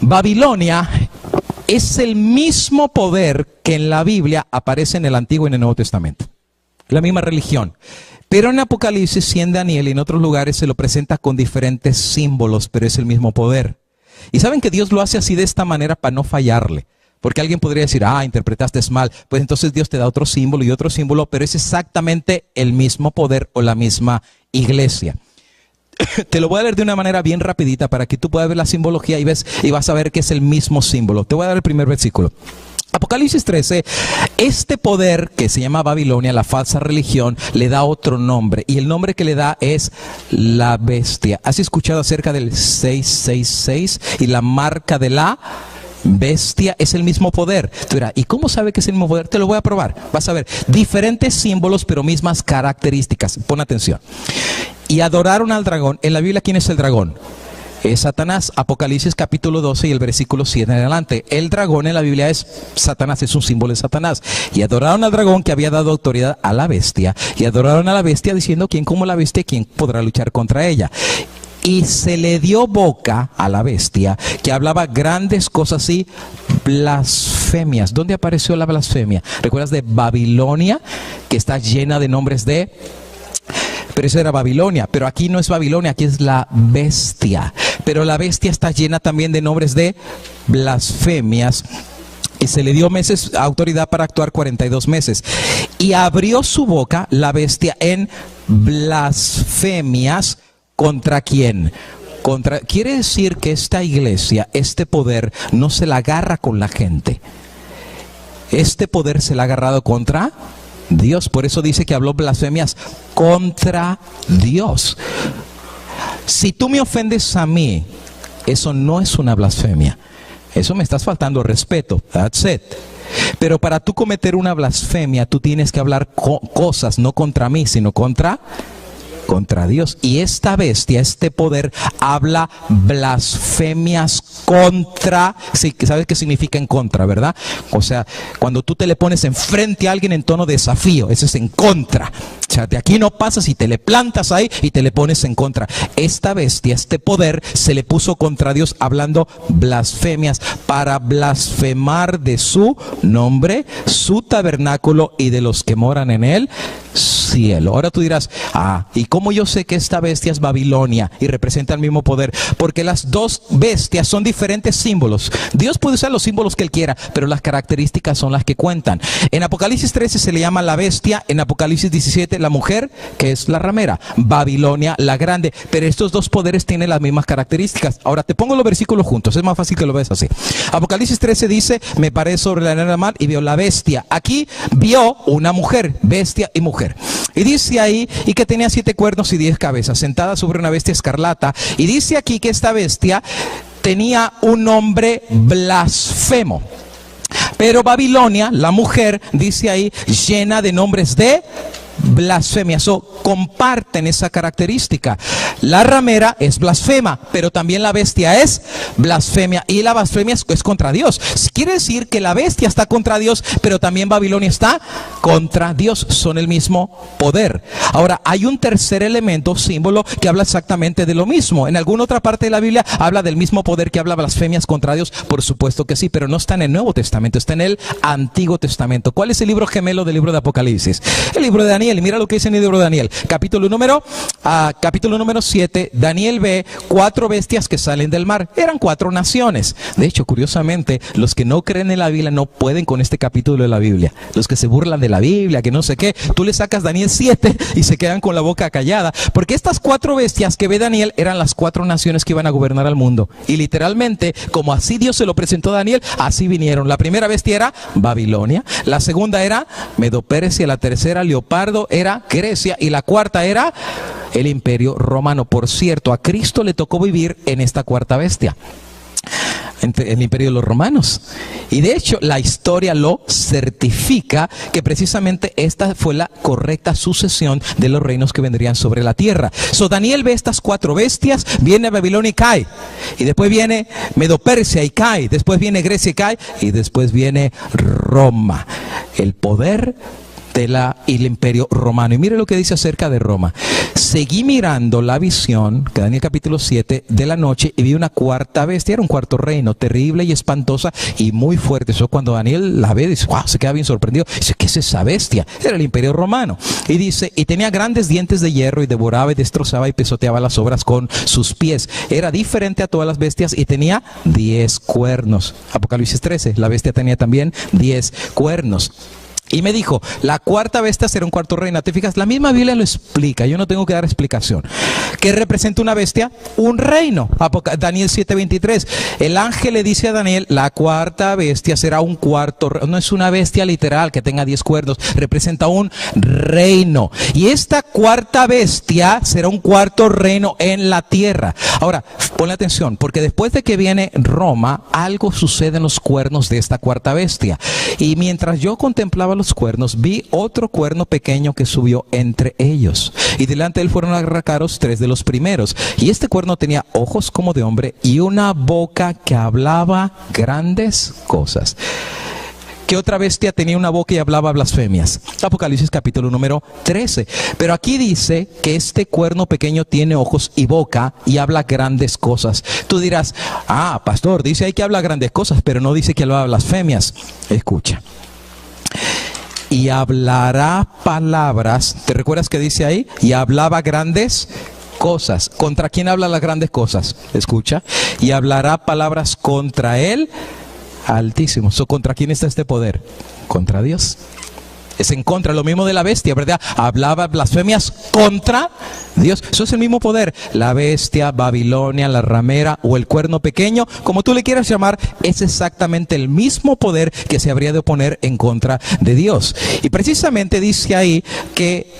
Babilonia es el mismo poder que en la Biblia aparece en el Antiguo y en el Nuevo Testamento. La misma religión. Pero en Apocalipsis y en Daniel y en otros lugares se lo presenta con diferentes símbolos, pero es el mismo poder. Y saben que Dios lo hace así de esta manera para no fallarle. Porque alguien podría decir, interpretaste mal. Pues entonces Dios te da otro símbolo, pero es exactamente el mismo poder o la misma iglesia. Te lo voy a leer de una manera bien rapidita para que tú puedas ver la simbología y vas a ver que es el mismo símbolo. Te voy a dar el primer versículo. Apocalipsis 13, este poder que se llama Babilonia, la falsa religión, le da otro nombre. Y el nombre que le da es la bestia. ¿Has escuchado acerca del 666 y la marca de la bestia? Es el mismo poder. Tú dirás, ¿y cómo sabe que es el mismo poder? Te lo voy a probar. Vas a ver diferentes símbolos, pero mismas características. Pon atención. Y adoraron al dragón. En la Biblia, ¿quién es el dragón? Es Satanás. Apocalipsis capítulo 12 y el versículo 7 en adelante. El dragón en la Biblia es Satanás, es un símbolo de Satanás. Y adoraron al dragón que había dado autoridad a la bestia. Y adoraron a la bestia diciendo, ¿quién como la bestia? ¿Quién podrá luchar contra ella? Y se le dio boca a la bestia que hablaba grandes cosas y blasfemias. ¿Dónde apareció la blasfemia? ¿Recuerdas de Babilonia? Que está llena de nombres de... Pero eso era Babilonia, pero aquí no es Babilonia, aquí es la bestia. Pero la bestia está llena también de nombres de blasfemias. Y se le dio autoridad para actuar 42 meses. Y abrió su boca la bestia en blasfemias. ¿Contra quién? Quiere decir que esta iglesia, este poder, no se la agarra con la gente. Este poder se la ha agarrado contra Dios. Por eso dice que habló blasfemias contra Dios. Si tú me ofendes a mí, eso no es una blasfemia. Eso me estás faltando respeto. That's it. Pero para tú cometer una blasfemia, tú tienes que hablar cosas no contra mí, sino contra Dios. Y esta bestia, este poder, habla blasfemias contra. Sí, ¿sabes qué significa en contra, verdad? O sea, cuando tú te le pones enfrente a alguien en tono de desafío, eso es en contra. O sea, de aquí no pasas y te le plantas ahí y te le pones en contra. Esta bestia, este poder, se le puso contra Dios hablando blasfemias para blasfemar de su nombre, su tabernáculo y de los que moran en él. cielo. Ahora tú dirás, ¿y cómo yo sé que esta bestia es Babilonia y representa el mismo poder? Porque las dos bestias son diferentes símbolos. Dios puede usar los símbolos que Él quiera, pero las características son las que cuentan. En Apocalipsis 13 se le llama la bestia, en Apocalipsis 17 la mujer, que es la ramera, Babilonia la grande. Pero estos dos poderes tienen las mismas características. Ahora te pongo los versículos juntos, es más fácil que lo veas así. Apocalipsis 13 dice, me paré sobre la arena del mar y vio la bestia. Aquí vio una mujer, bestia y mujer. Y dice ahí, y que tenía 7 cuernos y 10 cabezas, sentada sobre una bestia escarlata. Y dice aquí que esta bestia tenía un nombre blasfemo. Pero Babilonia, la mujer, dice ahí, llena de nombres de blasfemia. Comparten esa característica. La ramera es blasfema, pero también la bestia es blasfemia. Y la blasfemia es contra Dios. Quiere decir que la bestia está contra Dios, pero también Babilonia está contra Dios. Son el mismo poder. Ahora, hay un tercer elemento, símbolo, que habla exactamente de lo mismo. En alguna otra parte de la Biblia habla del mismo poder que habla blasfemias contra Dios. Por supuesto que sí, pero no está en el Nuevo Testamento, está en el Antiguo Testamento. ¿Cuál es el libro gemelo del libro de Apocalipsis? El libro de Daniel. Y mira lo que dice en el libro de Daniel. Capítulo número 7, Daniel ve 4 bestias que salen del mar. Eran 4 naciones. De hecho, curiosamente, los que no creen en la Biblia no pueden con este capítulo de la Biblia. Los que se burlan de la Biblia, que no sé qué, tú le sacas Daniel 7 y se quedan con la boca callada. Porque estas 4 bestias que ve Daniel eran las 4 naciones que iban a gobernar al mundo. Y literalmente, como así Dios se lo presentó a Daniel, así vinieron. La primera bestia era Babilonia, la segunda era Medo-Persia, la tercera Leopardo era Grecia y la cuarta era el Imperio Romano. Por cierto, a Cristo le tocó vivir en esta cuarta bestia, entre el imperio de los romanos. Y de hecho la historia lo certifica, que precisamente esta fue la correcta sucesión de los reinos que vendrían sobre la tierra. Daniel ve estas 4 bestias, viene Babilonia y cae, y después viene Medo-Persia y cae, después viene Grecia y cae, y después viene Roma, el poder y el imperio romano. Y mire lo que dice acerca de Roma. Seguí mirando la visión, que Daniel capítulo 7, de la noche, y vi una cuarta bestia, era un cuarto reino, terrible y espantosa y muy fuerte. Eso cuando Daniel la ve, dice, wow, se queda bien sorprendido. Dice, ¿qué es esa bestia? Era el imperio romano. Y dice, y tenía grandes dientes de hierro, y devoraba y destrozaba y pisoteaba las obras con sus pies. Era diferente a todas las bestias y tenía 10 cuernos. Apocalipsis 13, la bestia tenía también 10 cuernos. Y me dijo, la cuarta bestia será un cuarto reino. ¿Te fijas? La misma Biblia lo explica, yo no tengo que dar explicación. ¿Qué representa una bestia? Un reino. Daniel 7:23. El ángel le dice a Daniel, la cuarta bestia será un cuarto reino. No es una bestia literal que tenga 10 cuernos, representa un reino. Y esta cuarta bestia será un cuarto reino en la tierra. Ahora, ponle atención, porque después de que viene Roma, algo sucede en los cuernos de esta cuarta bestia. Y mientras yo contemplaba los cuernos, vi otro cuerno pequeño que subió entre ellos, y delante de él fueron arrancados 3 de los primeros, y este cuerno tenía ojos como de hombre y una boca que hablaba grandes cosas. ¿Qué otra bestia tenía una boca y hablaba blasfemias? Apocalipsis capítulo número 13. Pero aquí dice que este cuerno pequeño tiene ojos y boca y habla grandes cosas. Tú dirás, pastor, dice ahí que habla grandes cosas, pero no dice que habla blasfemias. Escucha. Y hablará palabras. ¿Te recuerdas que dice ahí? Y hablaba grandes cosas. ¿Contra quién habla las grandes cosas? Escucha. Y hablará palabras contra él Altísimo. ¿Contra quién está este poder? Contra Dios. Es en contra, lo mismo de la bestia, ¿verdad? Hablaba blasfemias contra Dios. Eso es el mismo poder. La bestia, Babilonia, la ramera o el cuerno pequeño, como tú le quieras llamar, es exactamente el mismo poder que se habría de oponer en contra de Dios. Y precisamente dice ahí que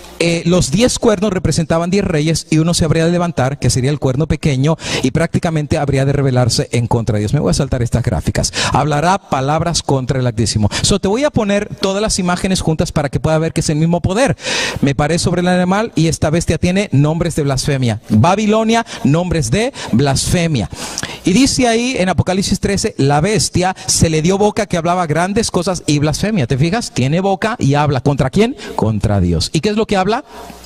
los 10 cuernos representaban 10 reyes y uno se habría de levantar, que sería el cuerno pequeño, y prácticamente habría de rebelarse en contra de Dios. Me voy a saltar estas gráficas. Hablará palabras contra el Altísimo. Te voy a poner todas las imágenes juntas para que pueda ver que es el mismo poder. Me paré sobre el animal y esta bestia tiene nombres de blasfemia. Babilonia, nombres de blasfemia. Y dice ahí en Apocalipsis 13, la bestia se le dio boca que hablaba grandes cosas y blasfemia. ¿Te fijas? Tiene boca y habla. ¿Contra quién? Contra Dios. ¿Y qué es lo que habla?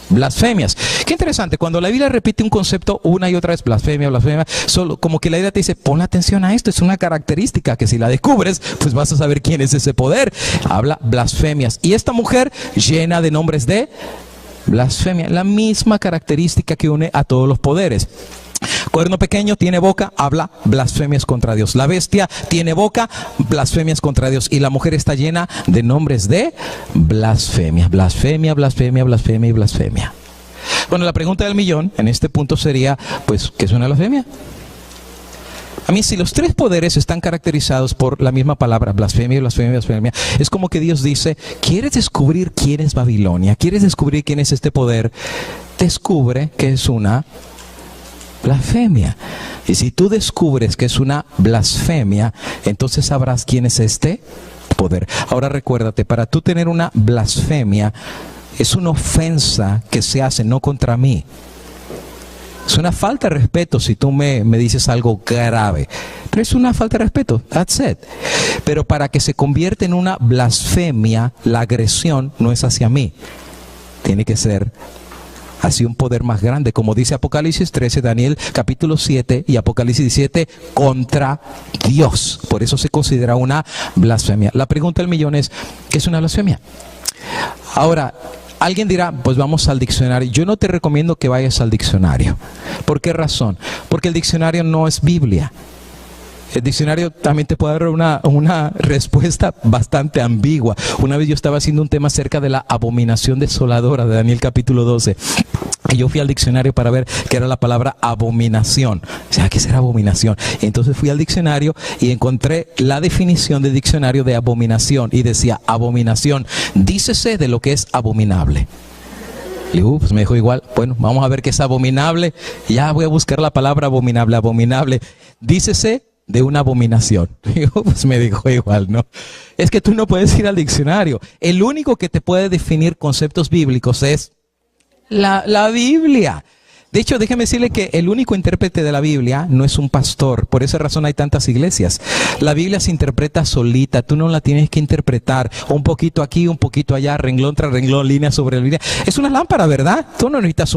blasfemias. Qué interesante, cuando la Biblia repite un concepto una y otra vez, blasfemia, blasfemia, solo como que la Biblia te dice, pon atención a esto, es una característica que si la descubres, pues vas a saber quién es ese poder. Habla blasfemias. Y esta mujer llena de nombres de blasfemia, la misma característica que une a todos los poderes. Cuerno pequeño tiene boca, habla blasfemias contra Dios. La bestia tiene boca, blasfemias contra Dios. Y la mujer está llena de nombres de blasfemia. Blasfemia, blasfemia, blasfemia y blasfemia. Bueno, la pregunta del millón en este punto sería, pues, ¿qué es una blasfemia? A mí, si los tres poderes están caracterizados por la misma palabra, blasfemia, blasfemia, blasfemia, es como que Dios dice, ¿quieres descubrir quién es Babilonia? ¿Quieres descubrir quién es este poder? Descubre que es una blasfemia. Y si tú descubres que es una blasfemia, entonces sabrás quién es este poder. Ahora recuérdate, para tú tener una blasfemia, es una ofensa que se hace no contra mí. Es una falta de respeto si tú me dices algo grave. Pero es una falta de respeto. That's it. Pero para que se convierta en una blasfemia, la agresión no es hacia mí. Tiene que ser hacia un poder más grande. Como dice Apocalipsis 13, Daniel capítulo 7 y Apocalipsis 17, contra Dios. Por eso se considera una blasfemia. La pregunta del millón es, ¿qué es una blasfemia? Ahora, alguien dirá, pues vamos al diccionario. Yo no te recomiendo que vayas al diccionario. ¿Por qué razón? Porque el diccionario no es Biblia. El diccionario también te puede dar una respuesta bastante ambigua. Una vez yo estaba haciendo un tema acerca de la abominación desoladora de Daniel capítulo 12. Y yo fui al diccionario para ver qué era la palabra abominación. O sea, ¿qué será abominación? Entonces fui al diccionario y encontré la definición del diccionario de abominación. Y decía, abominación, dícese de lo que es abominable. Y pues me dijo igual, bueno, vamos a ver qué es abominable. Ya voy a buscar la palabra abominable, abominable. Dícese de una abominación. Y pues me dijo igual, ¿no? Es que tú no puedes ir al diccionario. El único que te puede definir conceptos bíblicos es la Biblia. De hecho, déjeme decirle que el único intérprete de la Biblia no es un pastor. Por esa razón hay tantas iglesias. La Biblia se interpreta solita. Tú no la tienes que interpretar un poquito aquí, un poquito allá, renglón tras renglón, línea sobre línea. Es una lámpara, ¿verdad? Tú no necesitas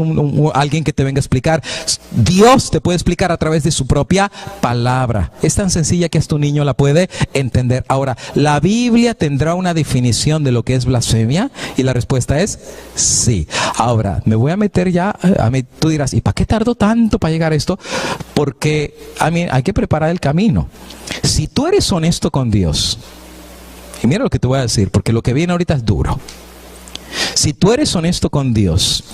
alguien que te venga a explicar. Dios te puede explicar a través de su propia palabra. Es tan sencilla que hasta un niño la puede entender. Ahora, ¿la Biblia tendrá una definición de lo que es blasfemia? Y la respuesta es sí. Ahora, me voy a meter ya, tú dirás, ¿y para qué tardó tanto para llegar a esto? Porque hay que preparar el camino. Si tú eres honesto con Dios, y mira lo que te voy a decir, porque lo que viene ahorita es duro. Si tú eres honesto con Dios,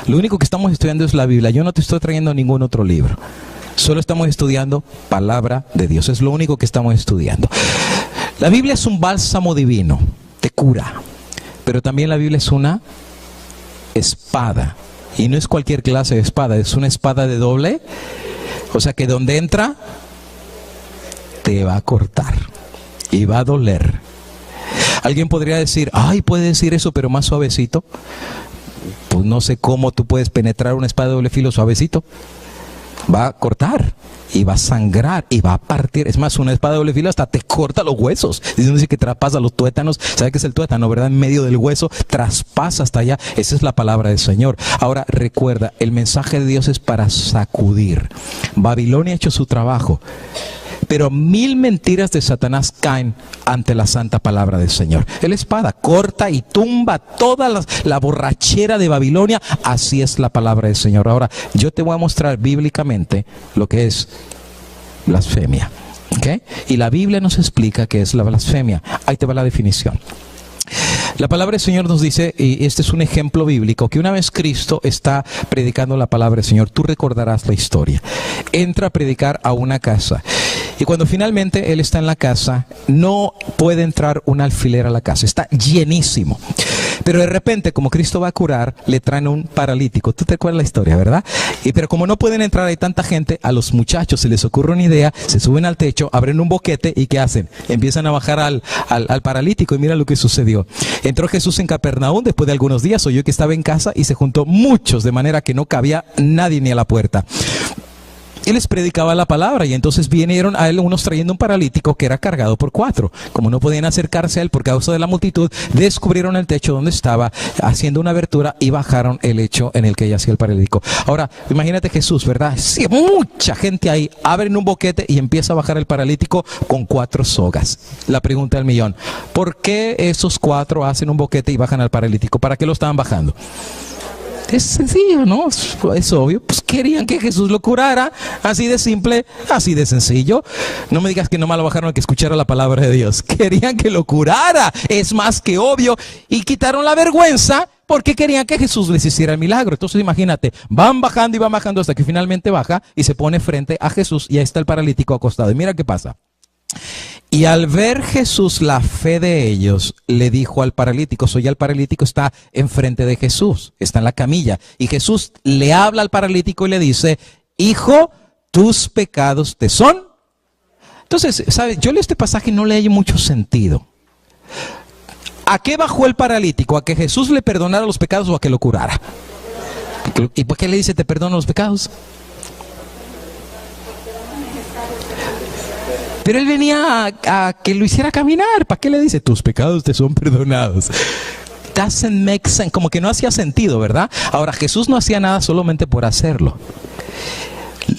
lo único que estamos estudiando es la Biblia. Yo no te estoy trayendo ningún otro libro. Solo estamos estudiando palabra de Dios. Es lo único que estamos estudiando. La Biblia es un bálsamo divino, te cura. Pero también la Biblia es una espada. Y no es cualquier clase de espada, es una espada de doble. O sea que donde entra, te va a cortar y va a doler. Alguien podría decir, ay, puede decir eso, pero más suavecito. Pues no sé cómo tú puedes penetrar una espada de doble filo suavecito. Va a cortar y va a sangrar y va a partir. Es más, una espada de doble filo hasta te corta los huesos. Dice que traspasa los tuétanos. ¿Sabe qué es el tuétano, verdad? En medio del hueso, traspasa hasta allá. Esa es la palabra del Señor. Ahora recuerda, el mensaje de Dios es para sacudir. Babilonia ha hecho su trabajo, pero 1000 mentiras de Satanás caen ante la santa palabra del Señor. La espada corta y tumba toda la borrachera de Babilonia. Así es la palabra del Señor. Ahora, yo te voy a mostrar bíblicamente lo que es blasfemia. ¿Okay? Y la Biblia nos explica qué es la blasfemia. Ahí te va la definición. La palabra del Señor nos dice, y este es un ejemplo bíblico, que una vez Cristo está predicando la palabra del Señor, tú recordarás la historia. Entra a predicar a una casa. Y cuando finalmente Él está en la casa, no puede entrar un alfiler a la casa. Está llenísimo. Pero de repente, como Cristo va a curar, le traen un paralítico. Tú te acuerdas la historia, ¿verdad? Pero como no pueden entrar, hay tanta gente, a los muchachos se les ocurre una idea, se suben al techo, abren un boquete y ¿qué hacen? Empiezan a bajar al paralítico y mira lo que sucedió. Entró Jesús en Capernaum, después de algunos días oyó que estaba en casa y se juntó muchos, de manera que no cabía nadie ni a la puerta. y les predicaba la palabra. Y entonces vinieron a él unos trayendo un paralítico que era cargado por 4. Como no podían acercarse a él por causa de la multitud, descubrieron el techo donde estaba, haciendo una abertura, y bajaron el lecho en el que yacía el paralítico. Ahora, imagínate Jesús, ¿verdad? Sí, mucha gente ahí, abren un boquete y empieza a bajar el paralítico con 4 sogas. La pregunta del millón: ¿por qué esos 4 hacen un boquete y bajan al paralítico? ¿Para qué lo estaban bajando? Es sencillo, ¿no? Es obvio. Pues querían que Jesús lo curara. Así de simple, así de sencillo. No me digas que nomás lo bajaron a que escuchara la palabra de Dios. Querían que lo curara. Es más que obvio. Y quitaron la vergüenza porque querían que Jesús les hiciera el milagro. Entonces imagínate, van bajando y van bajando hasta que finalmente baja y se pone frente a Jesús, y ahí está el paralítico acostado. Y mira qué pasa. Y al ver Jesús la fe de ellos, le dijo al paralítico, ya el paralítico está enfrente de Jesús, está en la camilla, y Jesús le habla al paralítico y le dice: hijo, tus pecados te son. Entonces, ¿sabes? Yo leo este pasaje y no le hallo mucho sentido. ¿A qué bajó el paralítico? ¿A que Jesús le perdonara los pecados o a que lo curara? ¿Y por qué le dice te perdono los pecados? Pero él venía a que lo hiciera caminar. ¿Para qué le dice tus pecados te son perdonados? Doesn't make sense. Como que no hacía sentido, ¿verdad? Ahora, Jesús no hacía nada solamente por hacerlo.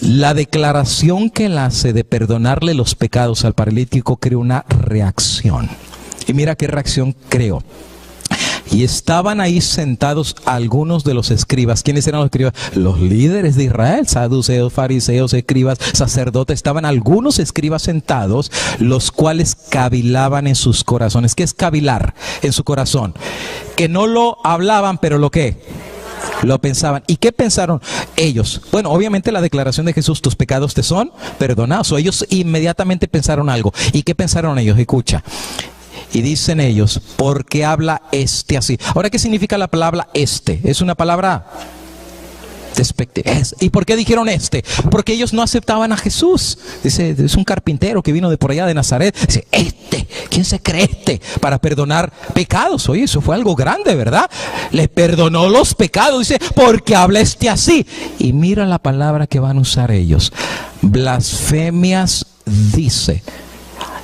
La declaración que él hace de perdonarle los pecados al paralítico creó una reacción. Y mira qué reacción creó. Y estaban ahí sentados algunos de los escribas. ¿Quiénes eran los escribas? Los líderes de Israel, saduceos, fariseos, escribas, sacerdotes. Estaban algunos escribas sentados, los cuales cavilaban en sus corazones. ¿Qué es cavilar en su corazón? Que no lo hablaban, pero ¿lo qué? Lo pensaban. ¿Y qué pensaron ellos? Bueno, obviamente la declaración de Jesús, tus pecados te son perdonados. O ellos inmediatamente pensaron algo. ¿Y qué pensaron ellos? Escucha. Y dicen ellos: ¿por qué habla este así? Ahora, ¿qué significa la palabra este? Es una palabra despectiva. ¿Y por qué dijeron este? Porque ellos no aceptaban a Jesús. Dice, es un carpintero que vino de por allá de Nazaret. Dice, ¿quién se cree para perdonar pecados? Oye, eso fue algo grande, ¿verdad? Le perdonó los pecados. Dice, ¿por qué habla este así? Y mira la palabra que van a usar ellos: blasfemias dice.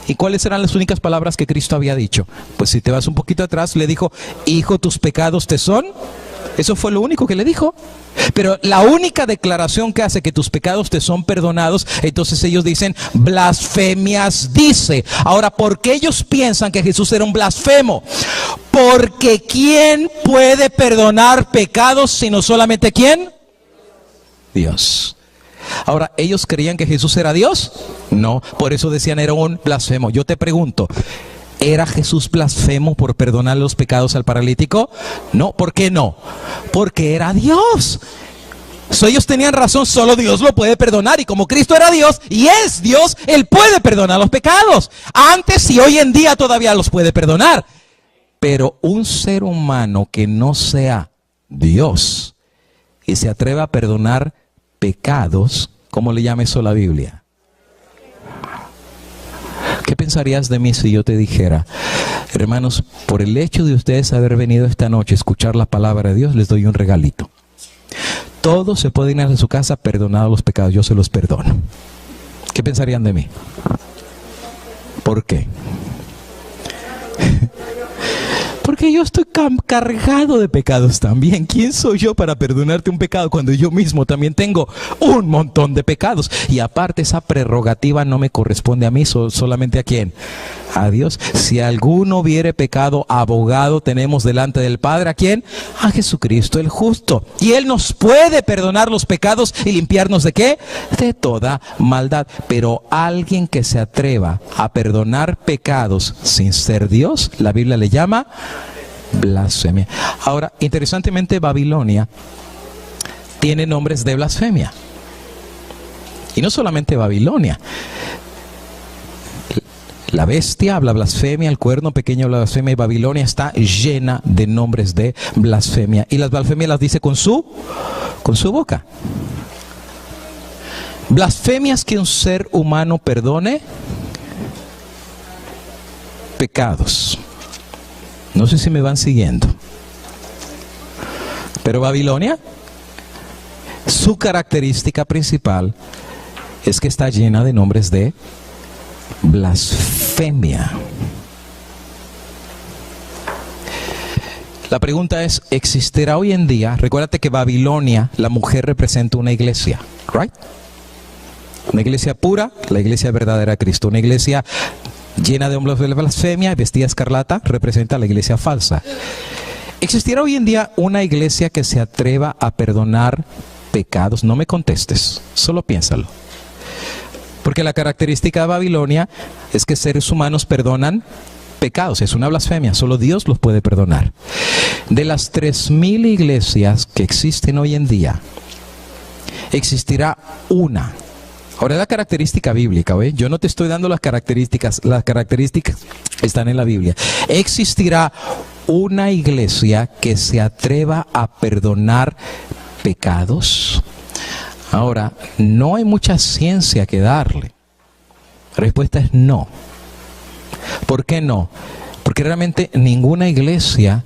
¿Y cuáles eran las únicas palabras que Cristo había dicho? Pues si te vas un poquito atrás, le dijo: hijo, tus pecados te son. Eso fue lo único que le dijo. Pero la única declaración que hace que tus pecados te son perdonados, entonces ellos dicen, blasfemias dice. Ahora, ¿por qué ellos piensan que Jesús era un blasfemo? Porque ¿quién puede perdonar pecados sino solamente quién? Dios. Ahora, ¿ellos creían que Jesús era Dios? No, por eso decían era un blasfemo. Yo te pregunto, ¿era Jesús blasfemo por perdonar los pecados al paralítico? No, ¿por qué no? Porque era Dios. Ellos tenían razón, solo Dios lo puede perdonar. Y como Cristo era Dios y es Dios, Él puede perdonar los pecados. Antes y hoy en día todavía los puede perdonar. Pero un ser humano que no sea Dios y se atreva a perdonar pecados, ¿cómo le llama eso la Biblia? ¿Qué pensarías de mí si yo te dijera, hermanos, por el hecho de ustedes haber venido esta noche a escuchar la palabra de Dios, les doy un regalito? Todos se pueden ir a su casa perdonados los pecados, yo se los perdono. ¿Qué pensarían de mí? ¿Por qué? Porque yo estoy cargado de pecados también. ¿Quién soy yo para perdonarte un pecado cuando yo mismo también tengo un montón de pecados? Y aparte, esa prerrogativa no me corresponde a mí, solamente a quién. A Dios. Si alguno hubiere pecado, abogado tenemos delante del Padre. ¿A quién? A Jesucristo el justo. Y Él nos puede perdonar los pecados y limpiarnos ¿de qué? De toda maldad. Pero alguien que se atreva a perdonar pecados sin ser Dios, la Biblia le llama blasfemia. Ahora, interesantemente, Babilonia tiene nombres de blasfemia. Y no solamente Babilonia. La bestia habla blasfemia, el cuerno pequeño habla blasfemia, y Babilonia está llena de nombres de blasfemia. Y las blasfemias las dice con su boca. Blasfemias que un ser humano perdone pecados. No sé si me van siguiendo. Pero Babilonia, su característica principal es que está llena de nombres de blasfemia. La pregunta es, ¿existirá hoy en día? Recuérdate que Babilonia, la mujer representa una iglesia, ¿right? Una iglesia pura, la iglesia verdadera de Cristo. Una iglesia llena de hombres de blasfemia y vestida escarlata representa la iglesia falsa. ¿Existirá hoy en día una iglesia que se atreva a perdonar pecados? No me contestes, solo piénsalo. Porque la característica de Babilonia es que seres humanos perdonan pecados. Es una blasfemia, solo Dios los puede perdonar. De las 3,000 iglesias que existen hoy en día, existirá una. Ahora es la característica bíblica, ¿ve? Yo no te estoy dando las características están en la Biblia. Existirá una iglesia que se atreva a perdonar pecados. Ahora, no hay mucha ciencia que darle. La respuesta es no. ¿Por qué no? Porque realmente ninguna iglesia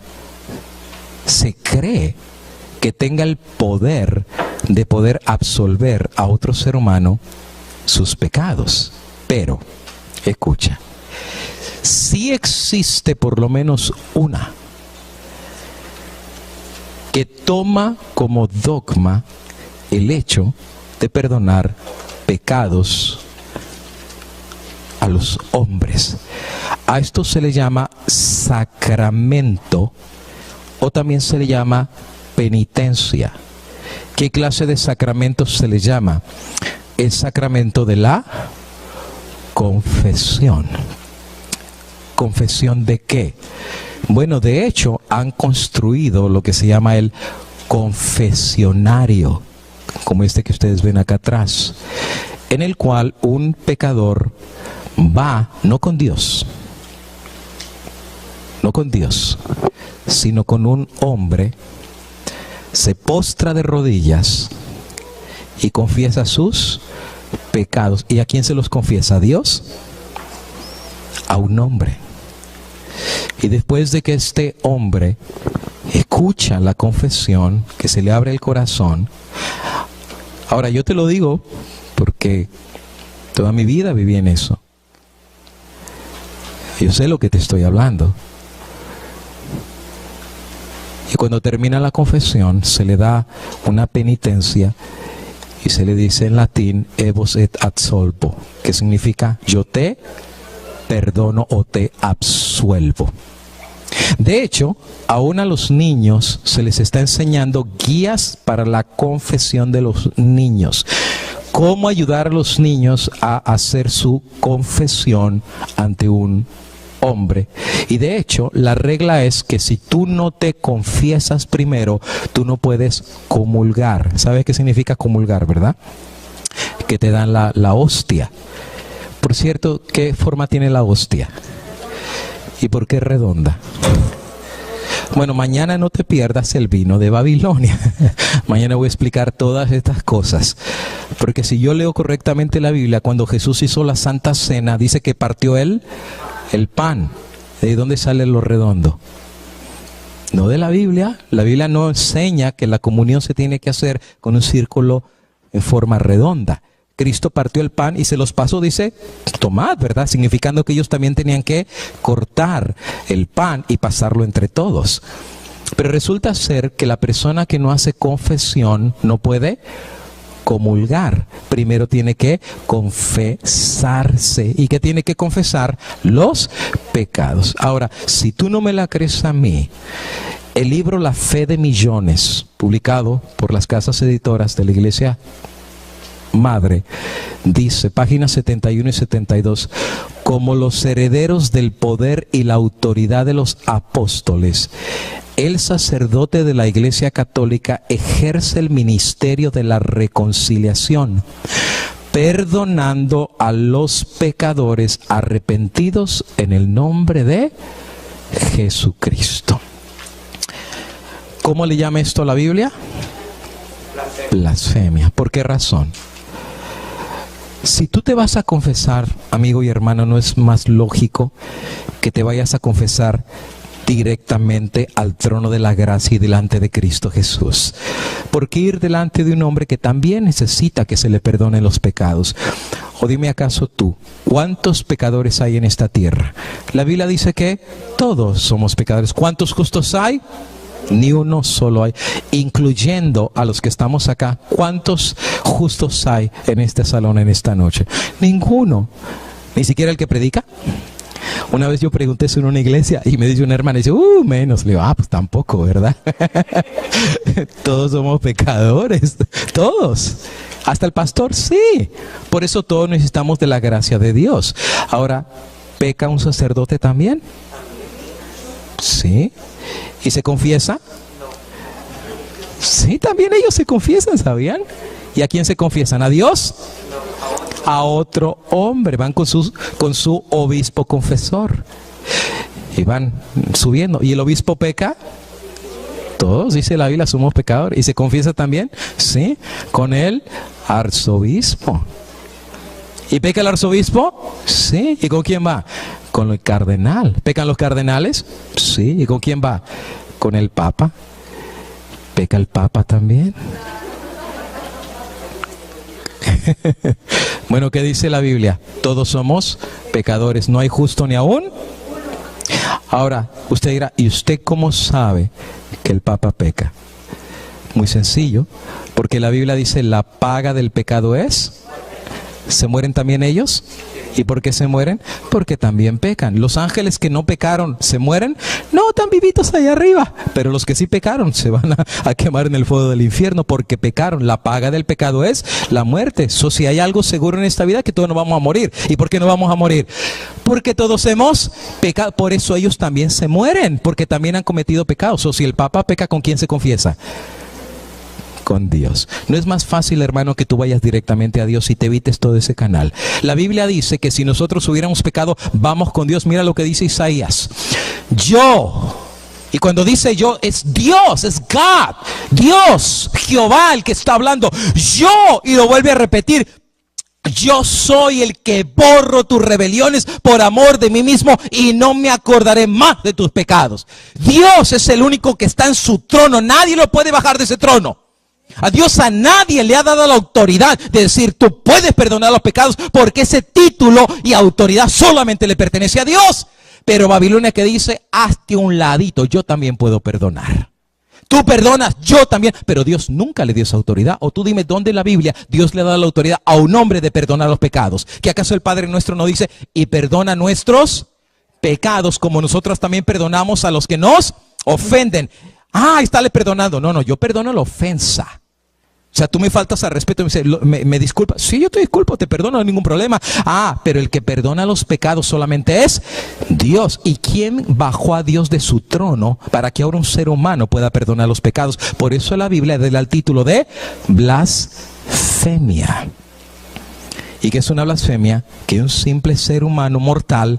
se cree que tenga el poder de poder absolver a otro ser humano sus pecados. Pero, escucha, sí existe por lo menos una que toma como dogma el hecho de perdonar pecados a los hombres. A esto se le llama sacramento o también se le llama penitencia. ¿Qué clase de sacramento se le llama? El sacramento de la confesión. ¿Confesión de qué? Bueno, de hecho han construido lo que se llama el confesionario, como este que ustedes ven acá atrás, en el cual un pecador va no con Dios, sino con un hombre, se postra de rodillas y confiesa sus pecados. ¿Y a quién se los confiesa? ¿A Dios? A un hombre. Y después de que este hombre escucha la confesión, que se le abre el corazón. Ahora yo te lo digo porque toda mi vida viví en eso. Yo sé lo que te estoy hablando. Y cuando termina la confesión se le da una penitencia y se le dice en latín evos et absolvo, que significa yo te perdono o te absuelvo. De hecho, aún a los niños se les está enseñando guías para la confesión de los niños. Cómo ayudar a los niños a hacer su confesión ante un hombre. Y de hecho, la regla es que si tú no te confiesas primero, tú no puedes comulgar. ¿Sabes qué significa comulgar, verdad? Que te dan la hostia. Por cierto, ¿qué forma tiene la hostia? ¿Y por qué redonda? Bueno, mañana no te pierdas el vino de Babilonia. Mañana voy a explicar todas estas cosas. Porque si yo leo correctamente la Biblia, cuando Jesús hizo la Santa Cena, dice que partió el pan. ¿De dónde sale lo redondo? No de la Biblia. La Biblia no enseña que la comunión se tiene que hacer con un círculo en forma redonda. Cristo partió el pan y se los pasó, dice, tomad, ¿verdad? Significando que ellos también tenían que cortar el pan y pasarlo entre todos. Pero resulta ser que la persona que no hace confesión no puede comulgar. Primero tiene que confesarse. ¿Y qué tiene que confesar? Los pecados. Ahora, si tú no me la crees a mí, el libro La Fe de Millones, publicado por las casas editoras de la Iglesia Madre, dice, páginas 71 y 72, como los herederos del poder y la autoridad de los apóstoles, el sacerdote de la Iglesia Católica ejerce el ministerio de la reconciliación, perdonando a los pecadores arrepentidos en el nombre de Jesucristo. ¿Cómo le llama esto a la Biblia? Blasfemia. ¿Por qué razón? Si tú te vas a confesar, amigo y hermano, ¿no es más lógico que te vayas a confesar directamente al trono de la gracia y delante de Cristo Jesús. ¿Por qué ir delante de un hombre que también necesita que se le perdonen los pecados? O dime acaso tú, ¿cuántos pecadores hay en esta tierra? La Biblia dice que todos somos pecadores. ¿Cuántos justos hay? Ni uno solo hay, incluyendo a los que estamos acá. ¿Cuántos justos hay en este salón en esta noche? Ninguno, ni siquiera el que predica. Una vez yo pregunté eso en una iglesia y me dice una hermana, dice, menos. Le digo, pues tampoco, ¿verdad? Todos somos pecadores, todos. Hasta el pastor, sí. Por eso todos necesitamos de la gracia de Dios. Ahora, ¿peca un sacerdote también? Sí. ¿Y se confiesa? Sí, también ellos se confiesan, ¿sabían? ¿Y a quién se confiesan? ¿A Dios? A otro hombre. Van con su obispo confesor. Y van subiendo. ¿Y el obispo peca? Todos, dice la Biblia, somos pecadores. ¿Y se confiesa también? Sí, con el arzobispo. ¿Y peca el arzobispo? Sí. ¿Y con quién va? Con el cardenal. ¿Pecan los cardenales? Sí. ¿Y con quién va? Con el papa. ¿Peca el papa también? Bueno, ¿qué dice la Biblia? Todos somos pecadores, no hay justo ni aún. Ahora, usted dirá, ¿y usted cómo sabe que el papa peca? Muy sencillo, porque la Biblia dice, la paga del pecado es... ¿Se mueren también ellos? ¿Y por qué se mueren? Porque también pecan. Los ángeles que no pecaron, ¿se mueren? No, están vivitos allá arriba. Pero los que sí pecaron se van a quemar en el fuego del infierno porque pecaron. La paga del pecado es la muerte. Si hay algo seguro en esta vida, que todos nos vamos a morir. ¿Y por qué no vamos a morir? Porque todos hemos pecado. Por eso ellos también se mueren, porque también han cometido pecados. Si el Papa peca, ¿con quién se confiesa? Con Dios. ¿No es más fácil, hermano, que tú vayas directamente a Dios y te evites todo ese canal? La Biblia dice que si nosotros hubiéramos pecado, vamos con Dios. Mira lo que dice Isaías. Yo, y cuando dice yo, es Dios, es God, Dios, Jehová el que está hablando. Yo, y lo vuelve a repetir, yo soy el que borro tus rebeliones por amor de mí mismo y no me acordaré más de tus pecados. Dios es el único que está en su trono. Nadie lo puede bajar de ese trono. A Dios, a nadie le ha dado la autoridad de decir, tú puedes perdonar los pecados, porque ese título y autoridad solamente le pertenece a Dios. Pero Babilonia que dice, hazte un ladito, yo también puedo perdonar. Tú perdonas, yo también. Pero Dios nunca le dio esa autoridad. O tú dime dónde en la Biblia Dios le da la autoridad a un hombre de perdonar los pecados. ¿Que acaso el Padre nuestro no dice, y perdona nuestros pecados como nosotros también perdonamos a los que nos ofenden? Estále perdonando. No, yo perdono la ofensa. O sea, tú me faltas al respeto y me dices, ¿me disculpas? Sí, yo te disculpo, te perdono, no hay ningún problema. Pero el que perdona los pecados solamente es Dios. ¿Y quién bajó a Dios de su trono para que ahora un ser humano pueda perdonar los pecados? Por eso la Biblia le da el título de blasfemia. ¿Y qué es una blasfemia? Que un simple ser humano mortal,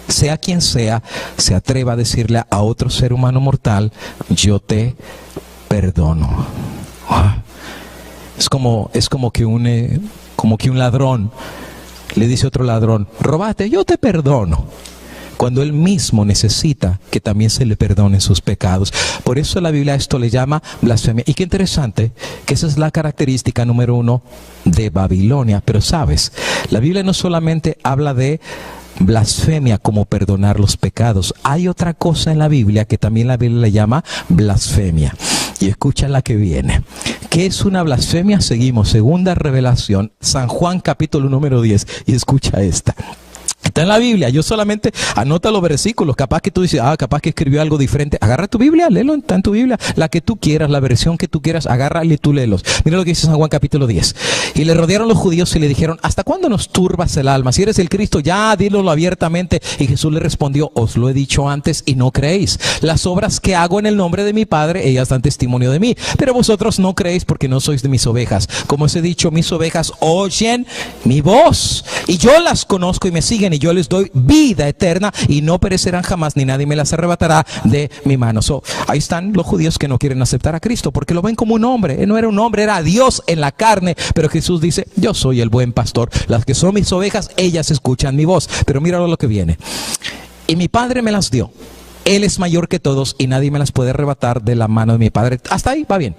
sea quien sea, se atreva a decirle a otro ser humano mortal, yo te perdono. Es como que un ladrón le dice a otro ladrón, róbate, yo te perdono, cuando él mismo necesita que también se le perdonen sus pecados. Por eso la Biblia a esto le llama blasfemia. Y qué interesante que esa es la característica número 1 de Babilonia. Pero sabes, la Biblia no solamente habla de blasfemia como perdonar los pecados. Hay otra cosa en la Biblia que también la Biblia le llama blasfemia. Y escucha la que viene. ¿Qué es una blasfemia? Seguimos, segunda revelación, San Juan capítulo número 10. Y escucha esta. Está en la Biblia, yo solamente anota los versículos. Capaz que tú dices, capaz que escribió algo diferente. Agarra tu Biblia, léelo, está en tu Biblia, la que tú quieras, la versión que tú quieras, agárrale y tú léelos. Mira lo que dice San Juan capítulo 10. Y le rodearon los judíos y le dijeron, ¿hasta cuándo nos turbas el alma? Si eres el Cristo, ya dílo abiertamente. Y Jesús le respondió, os lo he dicho antes y no creéis. Las obras que hago en el nombre de mi Padre, ellas dan testimonio de mí. Pero vosotros no creéis porque no sois de mis ovejas. Como os he dicho, mis ovejas oyen mi voz. Y yo las conozco y me siguen, y yo les doy vida eterna y no perecerán jamás, ni nadie me las arrebatará de mi mano. Ahí están los judíos que no quieren aceptar a Cristo porque lo ven como un hombre. Él no era un hombre, era Dios en la carne. Pero Jesús dice, yo soy el buen pastor. Las que son mis ovejas, ellas escuchan mi voz. Pero míralo lo que viene. Y mi Padre me las dio. Él es mayor que todos y nadie me las puede arrebatar de la mano de mi Padre. Hasta ahí va bien.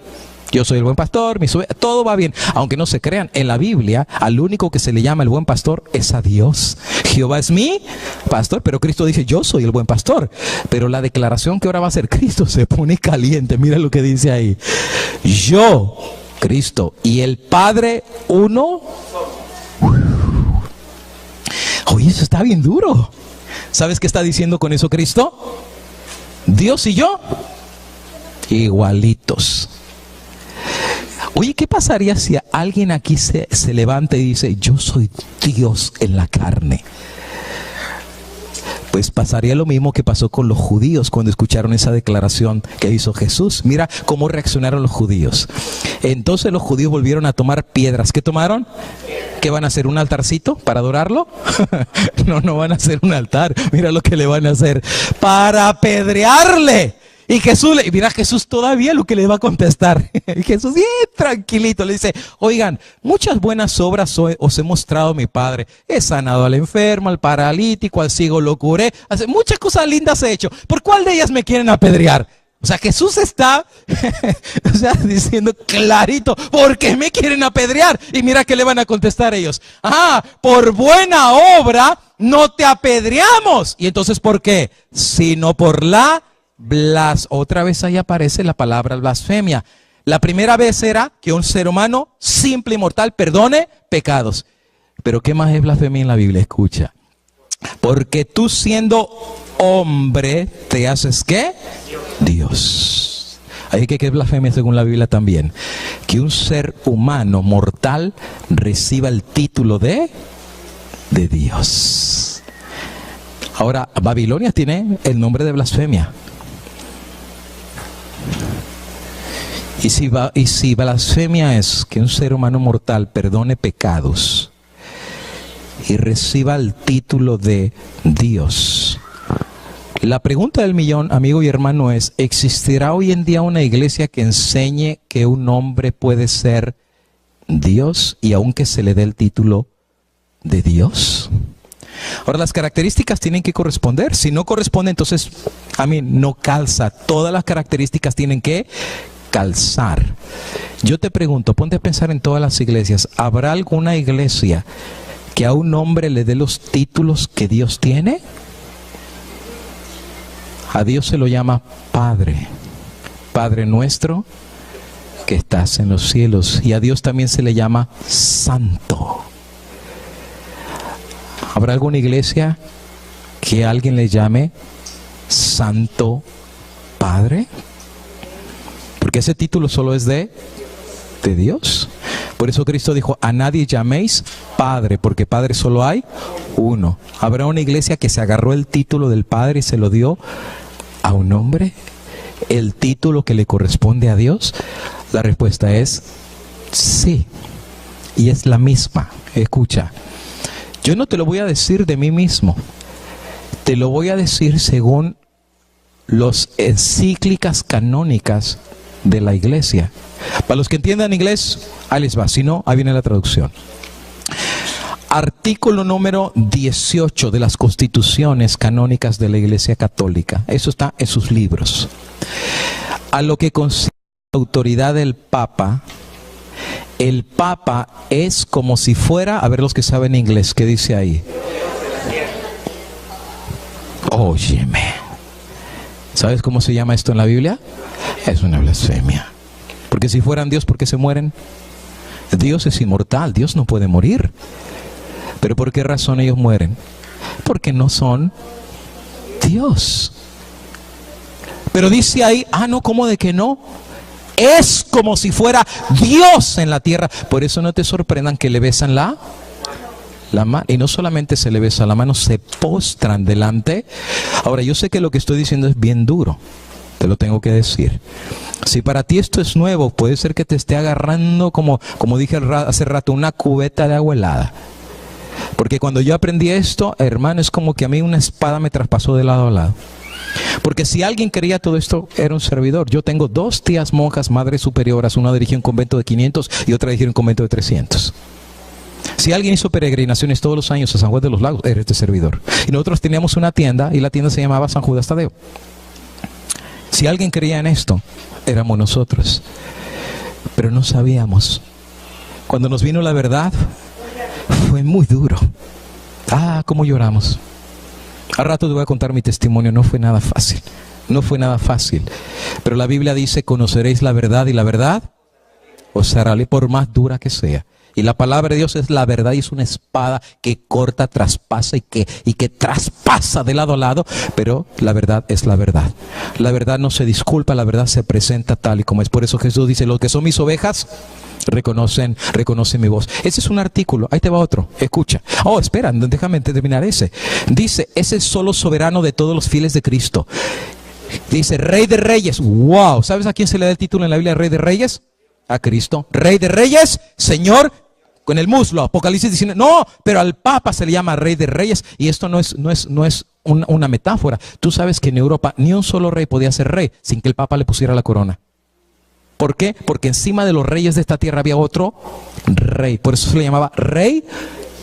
Yo soy el buen pastor, todo va bien. Aunque no se crean, en la Biblia al único que se le llama el buen pastor es a Dios. Jehová es mi pastor, pero Cristo dice yo soy el buen pastor. Pero la declaración que ahora va a hacer Cristo se pone caliente. Mira lo que dice ahí. Yo, Cristo, y el Padre uno. Oye, eso está bien duro. ¿Sabes qué está diciendo con eso Cristo? Dios y yo, igualitos. Oye, ¿qué pasaría si alguien aquí se levanta y dice, yo soy Dios en la carne? Pues pasaría lo mismo que pasó con los judíos cuando escucharon esa declaración que hizo Jesús. Mira cómo reaccionaron los judíos. Entonces los judíos volvieron a tomar piedras. ¿Qué tomaron? ¿Qué van a hacer? ¿Un altarcito para adorarlo? No van a hacer un altar. Mira lo que le van a hacer. Para apedrearle. Y mira Jesús todavía lo que le va a contestar. Y Jesús bien tranquilito le dice, oigan, muchas buenas obras os he mostrado mi Padre. He sanado al enfermo, al paralítico, al ciego lo curé. Muchas cosas lindas he hecho. ¿Por cuál de ellas me quieren apedrear? O sea, Jesús está diciendo clarito, ¿por qué me quieren apedrear? Y mira qué le van a contestar ellos. Por buena obra no te apedreamos. Y entonces, ¿por qué? Sino por la otra vez ahí aparece la palabra blasfemia. La primera vez era que un ser humano simple y mortal perdone pecados. Pero ¿qué más es blasfemia en la Biblia? Escucha. Porque tú siendo hombre te haces ¿qué? Dios. Ahí que es blasfemia según la Biblia también. Que un ser humano mortal reciba el título de Dios. Ahora, Babilonia tiene el nombre de blasfemia. Y si blasfemia es que un ser humano mortal perdone pecados y reciba el título de Dios. La pregunta del millón, amigo y hermano, es: ¿existirá hoy en día una iglesia que enseñe que un hombre puede ser Dios y aunque se le dé el título de Dios? Ahora, las características tienen que corresponder. Si no corresponde, entonces no calza. Todas las características tienen que calzar. Yo te pregunto, ponte a pensar en todas las iglesias. ¿Habrá alguna iglesia que a un hombre le dé los títulos que Dios tiene? A Dios se lo llama Padre. Padre nuestro que estás en los cielos. Y a Dios también se le llama Santo. ¿Habrá alguna iglesia que alguien le llame Santo Padre? Porque ese título solo es de Dios. Por eso Cristo dijo, a nadie llaméis Padre, porque Padre solo hay uno. ¿Habrá una iglesia que se agarró el título del Padre y se lo dio a un hombre? ¿El título que le corresponde a Dios? La respuesta es sí. Y es la misma. Escucha, yo no te lo voy a decir de mí mismo. Te lo voy a decir según las encíclicas canónicas de la iglesia. Para los que entiendan inglés, ahí les va. Si no, ahí viene la traducción. Artículo número 18 de las constituciones canónicas de la Iglesia Católica. Eso está en sus libros. A lo que considera la autoridad del Papa, el Papa es como si fuera, a ver los que saben inglés, ¿qué dice ahí? Óyeme. ¿Sabes cómo se llama esto en la Biblia? Es una blasfemia. Porque si fueran Dios, ¿por qué se mueren? Dios es inmortal, Dios no puede morir. ¿Pero por qué razón ellos mueren? Porque no son Dios. Pero dice ahí, no, ¿cómo de que no? Es como si fuera Dios en la tierra. Por eso no te sorprendan que le besan la mano. Y no solamente se le besa la mano, se postran delante. Ahora, yo sé que lo que estoy diciendo es bien duro. Te lo tengo que decir. Si para ti esto es nuevo, puede ser que te esté agarrando, como dije hace rato, una cubeta de agua helada. Porque cuando yo aprendí esto, hermano, es como que a mí una espada me traspasó de lado a lado. Porque si alguien quería todo esto, era un servidor. Yo tengo 2 tías monjas, madres superioras. Una dirigió un convento de 500 y otra dirigió un convento de 300. Si alguien hizo peregrinaciones todos los años a San Juan de los Lagos, era este servidor. Y nosotros teníamos una tienda y la tienda se llamaba San Judas Tadeo. Si alguien creía en esto, éramos nosotros. Pero no sabíamos. Cuando nos vino la verdad, fue muy duro. Cómo lloramos. Al rato te voy a contar mi testimonio. No fue nada fácil. No fue nada fácil. Pero la Biblia dice, conoceréis la verdad y la verdad os hará libre, por más dura que sea. Y la palabra de Dios es la verdad y es una espada que corta, traspasa y que traspasa de lado a lado. Pero la verdad es la verdad. La verdad no se disculpa, la verdad se presenta tal y como es. Por eso Jesús dice, los que son mis ovejas reconocen mi voz. Ese es un artículo. Ahí te va otro. Escucha. Espera, déjame terminar ese. Dice, es el solo soberano de todos los fieles de Cristo. Dice, Rey de Reyes. Wow. ¿Sabes a quién se le da el título en la Biblia de Rey de Reyes? A Cristo. Rey de Reyes, Señor, con el muslo. Apocalipsis 19. No, pero al Papa se le llama Rey de Reyes. Y esto no es una metáfora. Tú sabes que en Europa ni un solo rey podía ser rey sin que el Papa le pusiera la corona. ¿Por qué? Porque encima de los reyes de esta tierra había otro rey. Por eso se le llamaba Rey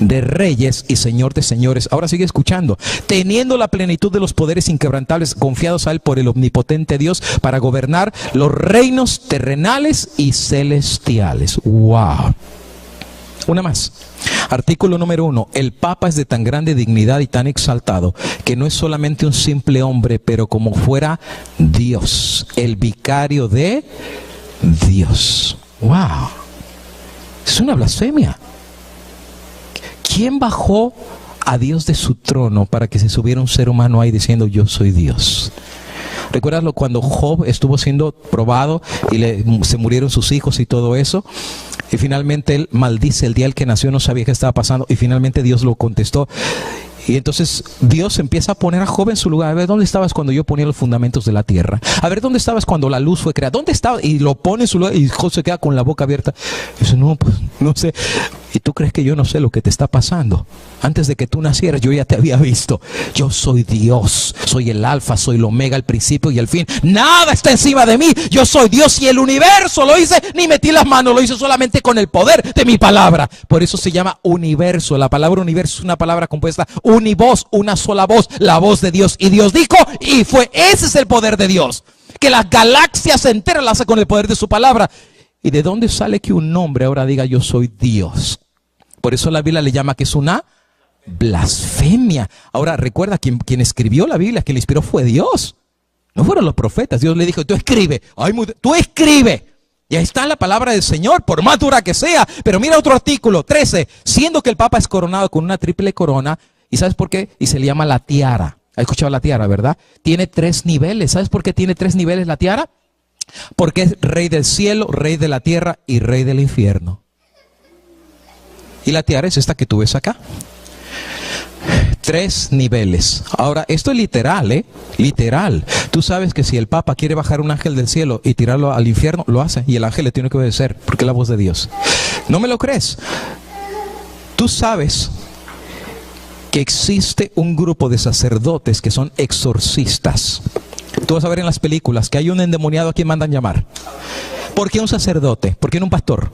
de Reyes y Señor de Señores. Ahora sigue escuchando. Teniendo la plenitud de los poderes inquebrantables, confiados a Él por el omnipotente Dios, para gobernar los reinos terrenales y celestiales. ¡Wow! Una más. Artículo número 1. El Papa es de tan grande dignidad y tan exaltado que no es solamente un simple hombre, pero como fuera Dios, el vicario de Dios. ¡Wow! Es una blasfemia. ¿Quién bajó a Dios de su trono para que se subiera un ser humano ahí diciendo yo soy Dios? ¿Recuerdas cuando Job estuvo siendo probado y se murieron sus hijos y todo eso? Y finalmente él maldice el día en que nació, no sabía qué estaba pasando y finalmente Dios lo contestó. Y entonces Dios empieza a poner a Job en su lugar. A ver, ¿dónde estabas cuando yo ponía los fundamentos de la tierra? A ver, ¿dónde estabas cuando la luz fue creada? ¿Dónde estabas? Y lo pone en su lugar y Job se queda con la boca abierta. Y dice, no, pues no sé. ¿Y tú crees que yo no sé lo que te está pasando? Antes de que tú nacieras yo ya te había visto. Yo soy Dios, soy el alfa, soy el omega, el principio y el fin. Nada está encima de mí. Yo soy Dios y el universo lo hice, ni metí las manos, lo hice solamente con el poder de mi palabra. Por eso se llama universo. La palabra universo es una palabra compuesta univoz, una sola voz, la voz de Dios. Y Dios dijo y fue. Ese es el poder de Dios. Que las galaxias enteras las hace con el poder de su palabra. ¿Y de dónde sale que un hombre ahora diga yo soy Dios? Por eso la Biblia le llama que es una blasfemia. Ahora recuerda, quien escribió la Biblia, quien la inspiró fue Dios. No fueron los profetas. Dios le dijo, tú escribe. Tú escribe. Y ahí está la palabra del Señor, por más dura que sea. Pero mira otro artículo, 13. Siendo que el Papa es coronado con una triple corona. ¿Y sabes por qué? Y se le llama la tiara. ¿Has escuchado la tiara, verdad? Tiene 3 niveles. ¿Sabes por qué tiene 3 niveles la tiara? Porque es rey del cielo, rey de la tierra y rey del infierno. Y la tiara es esta que tú ves acá. 3 niveles. Ahora, esto es literal, literal. Tú sabes que si el Papa quiere bajar un ángel del cielo y tirarlo al infierno, lo hace. Y el ángel le tiene que obedecer, porque es la voz de Dios. ¿No me lo crees? Tú sabes que existe un grupo de sacerdotes que son exorcistas. Tú vas a ver en las películas que hay un endemoniado a quien mandan llamar. ¿Por qué un sacerdote? ¿Por qué no un pastor?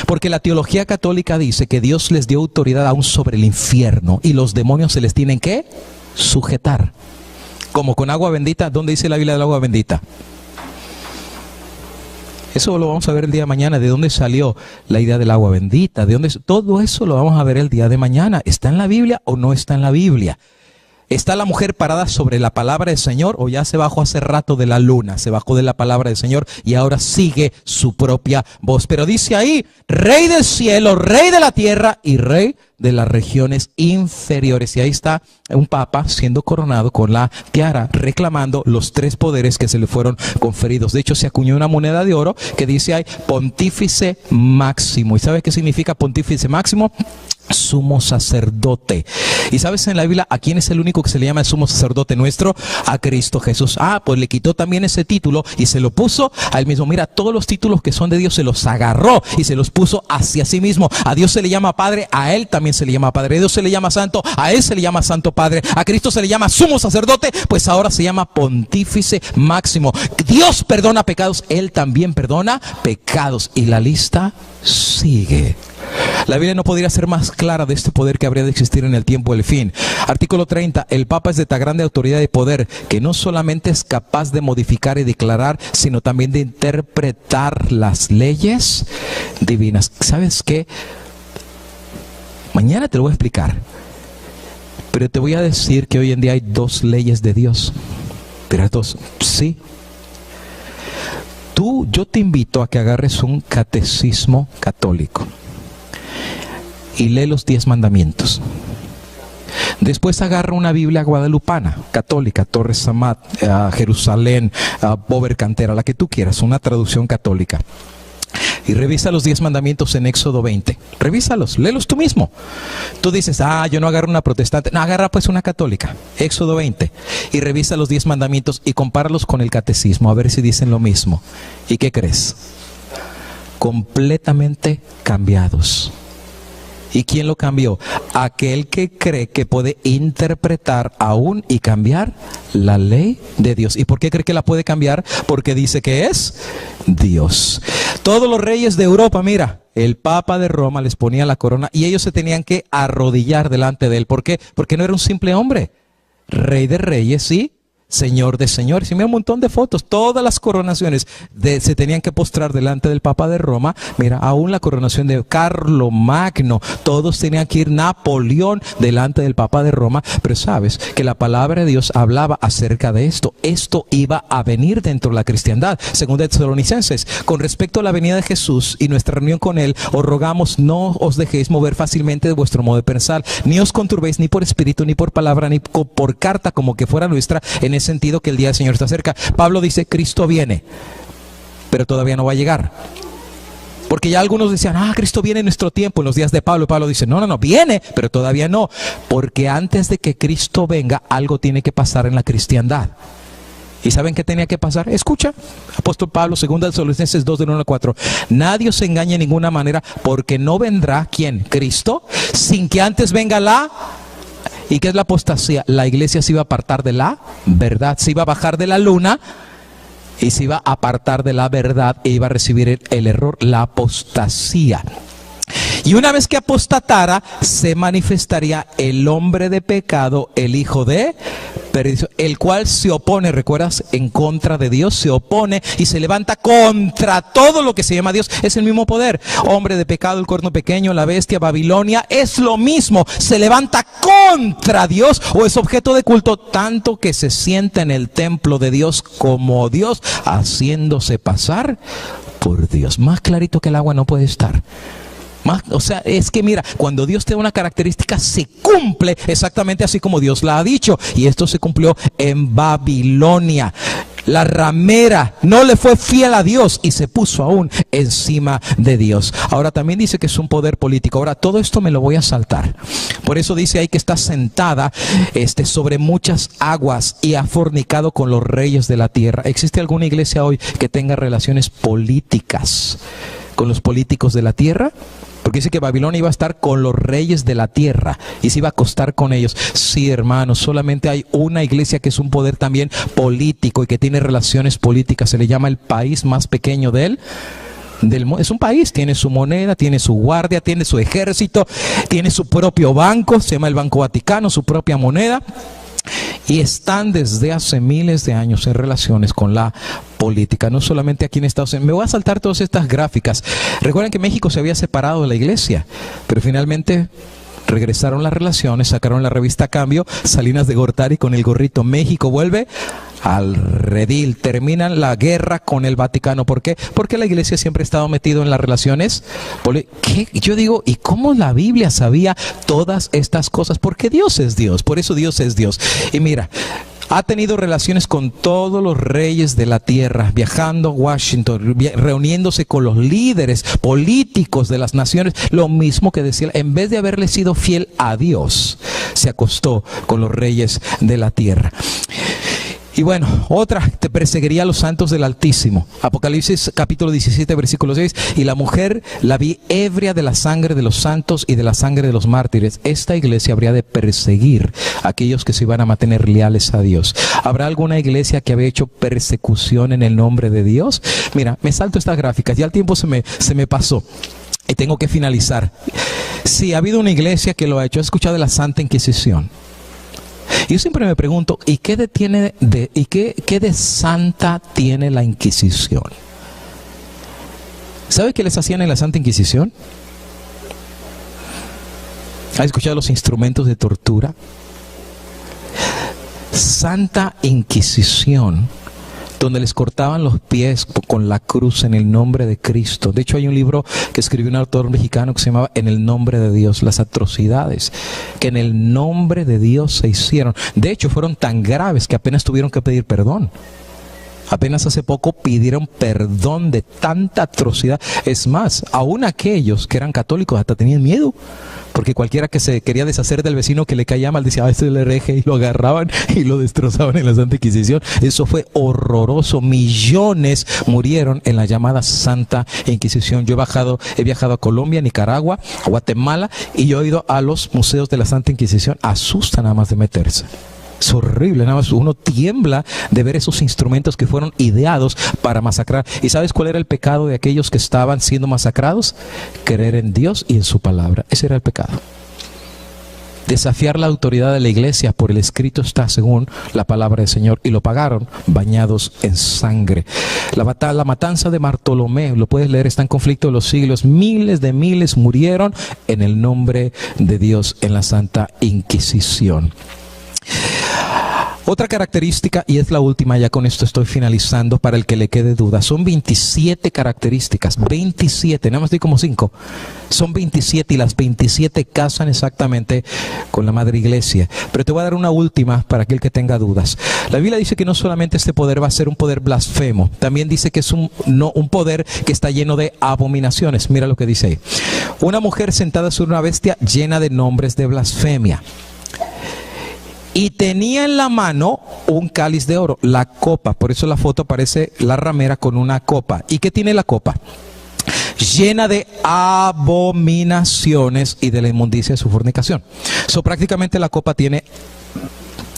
Porque la teología católica dice que Dios les dio autoridad aún sobre el infierno y los demonios se les tienen que sujetar. Como con agua bendita. ¿Dónde dice la Biblia del agua bendita? Eso lo vamos a ver el día de mañana. ¿De dónde salió la idea del agua bendita? ¿De dónde? Todo eso lo vamos a ver el día de mañana. ¿Está en la Biblia o no está en la Biblia? ¿Está la mujer parada sobre la palabra del Señor o ya se bajó hace rato de la luna? Se bajó de la palabra del Señor y ahora sigue su propia voz. Pero dice ahí, rey del cielo, rey de la tierra y rey de las regiones inferiores. Y ahí está un papa siendo coronado con la tiara, reclamando los 3 poderes que se le fueron conferidos. De hecho, se acuñó una moneda de oro que dice ahí, pontífice máximo. ¿Y sabes qué significa pontífice máximo? Sumo sacerdote. Y sabes en la Biblia a quién es el único que se le llama el sumo sacerdote nuestro, a Cristo Jesús. Pues le quitó también ese título y se lo puso a él mismo. Mira, todos los títulos que son de Dios se los agarró y se los puso hacia sí mismo. A Dios se le llama Padre, a él también se le llama Padre. A Dios se le llama Santo, a él se le llama Santo Padre. A Cristo se le llama sumo sacerdote, pues ahora se llama pontífice máximo. Dios perdona pecados, él también perdona pecados. Y la lista sigue. La Biblia no podría ser más clara de este poder que habría de existir en el tiempo del fin. Artículo 30. El Papa es de tan grande autoridad y poder que no solamente es capaz de modificar y declarar, sino también de interpretar las leyes divinas. ¿Sabes qué? Mañana te lo voy a explicar. Pero te voy a decir que hoy en día hay dos leyes de Dios. ¿Pero dos? Sí. Yo te invito a que agarres un catecismo católico y lee los 10 mandamientos. Después agarra una Biblia guadalupana, católica, Torres Amat, Jerusalén, Bover Cantera, la que tú quieras, una traducción católica. Y revisa los 10 mandamientos en Éxodo 20. Revísalos, léelos tú mismo. Tú dices, yo no agarro una protestante. No, agarra pues una católica. Éxodo 20. Y revisa los 10 mandamientos y compáralos con el catecismo, a ver si dicen lo mismo. ¿Y qué crees? Completamente cambiados. ¿Y quién lo cambió? Aquel que cree que puede interpretar aún y cambiar la ley de Dios. ¿Y por qué cree que la puede cambiar? Porque dice que es Dios. Todos los reyes de Europa, mira, el Papa de Roma les ponía la corona y ellos se tenían que arrodillar delante de él. ¿Por qué? Porque no era un simple hombre. Rey de reyes, sí. Señor de señores, y mira un montón de fotos, todas las coronaciones se tenían que postrar delante del Papa de Roma. Mira, aún la coronación de Carlomagno, todos tenían que ir, Napoleón, delante del Papa de Roma. Pero sabes que la palabra de Dios hablaba acerca de esto. Esto iba a venir dentro de la cristiandad. Según de Tesalonicenses, con respecto a la venida de Jesús y nuestra reunión con él, os rogamos no os dejéis mover fácilmente de vuestro modo de pensar, ni os conturbéis ni por espíritu, ni por palabra, ni por carta como que fuera nuestra, en ese sentido que el día del Señor está cerca. Pablo dice, Cristo viene, pero todavía no va a llegar. Porque ya algunos decían, Cristo viene en nuestro tiempo, en los días de Pablo. Y Pablo dice, no, viene, pero todavía no. Porque antes de que Cristo venga, algo tiene que pasar en la cristiandad. ¿Y saben qué tenía que pasar? Escucha, apóstol Pablo, 2 Tesalonicenses 2, del 1 al 4. Nadie os engañe de ninguna manera, porque no vendrá, ¿quién? Cristo, sin que antes venga la... ¿Y qué es la apostasía? La iglesia se iba a apartar de la verdad, se iba a bajar de la luna y se iba a apartar de la verdad e iba a recibir el error, la apostasía. Y una vez que apostatara, se manifestaría el hombre de pecado, el hijo de perdición, el cual se opone, ¿recuerdas? En contra de Dios, se opone y se levanta contra todo lo que se llama Dios. Es el mismo poder. Hombre de pecado, el cuerno pequeño, la bestia, Babilonia, es lo mismo. Se levanta contra Dios o es objeto de culto, tanto que se sienta en el templo de Dios como Dios, haciéndose pasar por Dios. Más clarito que el agua no puede estar. O sea, es que mira, cuando Dios te da una característica, se cumple exactamente así como Dios la ha dicho. Y esto se cumplió en Babilonia. La ramera no le fue fiel a Dios y se puso aún encima de Dios. Ahora también dice que es un poder político. Ahora todo esto me lo voy a saltar. Por eso dice ahí que está sentada sobre muchas aguas y ha fornicado con los reyes de la tierra. ¿Existe alguna iglesia hoy que tenga relaciones políticas con los políticos de la tierra? Porque dice que Babilonia iba a estar con los reyes de la tierra y se iba a acostar con ellos. Sí, hermanos, solamente hay una iglesia que es un poder también político y que tiene relaciones políticas. Se le llama el país más pequeño del mundo. Es un país, tiene su moneda, tiene su guardia, tiene su ejército, tiene su propio banco, se llama el Banco Vaticano, su propia moneda. Y están desde hace miles de años en relaciones con la política, no solamente aquí en Estados Unidos. Me voy a saltar todas estas gráficas. Recuerden que México se había separado de la iglesia, pero finalmente regresaron las relaciones, sacaron la revista Cambio, Salinas de Gortari con el gorrito. México vuelve al redil, terminan la guerra con el Vaticano. ¿Por qué? Porque la iglesia siempre ha estado metido en las relaciones. ¿Qué? Yo digo, ¿y cómo la Biblia sabía todas estas cosas? Porque Dios es Dios, por eso Dios es Dios. Y mira, ha tenido relaciones con todos los reyes de la tierra, viajando a Washington, reuniéndose con los líderes políticos de las naciones. Lo mismo que decía, en vez de haberle sido fiel a Dios, se acostó con los reyes de la tierra. Y bueno, otra, te perseguiría a los santos del Altísimo. Apocalipsis capítulo 17, versículo 6. Y la mujer la vi ebria de la sangre de los santos y de la sangre de los mártires. Esta iglesia habría de perseguir a aquellos que se iban a mantener leales a Dios. ¿Habrá alguna iglesia que había hecho persecución en el nombre de Dios? Mira, me salto estas gráficas, ya el tiempo se me pasó. Y tengo que finalizar. Sí, ha habido una iglesia que lo ha hecho. He escuchado de la Santa Inquisición. Yo siempre me pregunto, ¿y qué de santa tiene la Inquisición? ¿Sabe qué les hacían en la Santa Inquisición? ¿Ha escuchado los instrumentos de tortura? Santa Inquisición, donde les cortaban los pies con la cruz en el nombre de Cristo. De hecho, hay un libro que escribió un autor mexicano que se llamaba En el nombre de Dios, las atrocidades que en el nombre de Dios se hicieron. De hecho, fueron tan graves que apenas tuvieron que pedir perdón. Apenas hace poco pidieron perdón de tanta atrocidad. Es más, aún aquellos que eran católicos hasta tenían miedo, porque cualquiera que se quería deshacer del vecino que le caía mal decía, este es el hereje, y lo agarraban y lo destrozaban en la Santa Inquisición. Eso fue horroroso. Millones murieron en la llamada Santa Inquisición. Yo he viajado a Colombia, Nicaragua, a Guatemala, y yo he ido a los museos de la Santa Inquisición. Asusta nada más de meterse. Es horrible, nada más uno tiembla de ver esos instrumentos que fueron ideados para masacrar. ¿Y sabes cuál era el pecado de aquellos que estaban siendo masacrados? Creer en Dios y en su palabra. Ese era el pecado. Desafiar la autoridad de la iglesia, por el escrito está según la palabra del Señor, y lo pagaron bañados en sangre. La matanza de Bartolomé, lo puedes leer, está en Conflicto de los Siglos. Miles de miles murieron en el nombre de Dios en la Santa Inquisición. Otra característica, y es la última, ya con esto estoy finalizando, para el que le quede duda, son 27 características, 27, nada más di como 5, son 27 y las 27 casan exactamente con la Madre Iglesia. Pero te voy a dar una última para aquel que tenga dudas. La Biblia dice que no solamente este poder va a ser un poder blasfemo, también dice que es un poder que está lleno de abominaciones. Mira lo que dice ahí: una mujer sentada sobre una bestia llena de nombres de blasfemia. Y tenía en la mano un cáliz de oro, la copa. Por eso la foto aparece la ramera con una copa. ¿Y qué tiene la copa? Llena de abominaciones y de la inmundicia de su fornicación. Prácticamente la copa tiene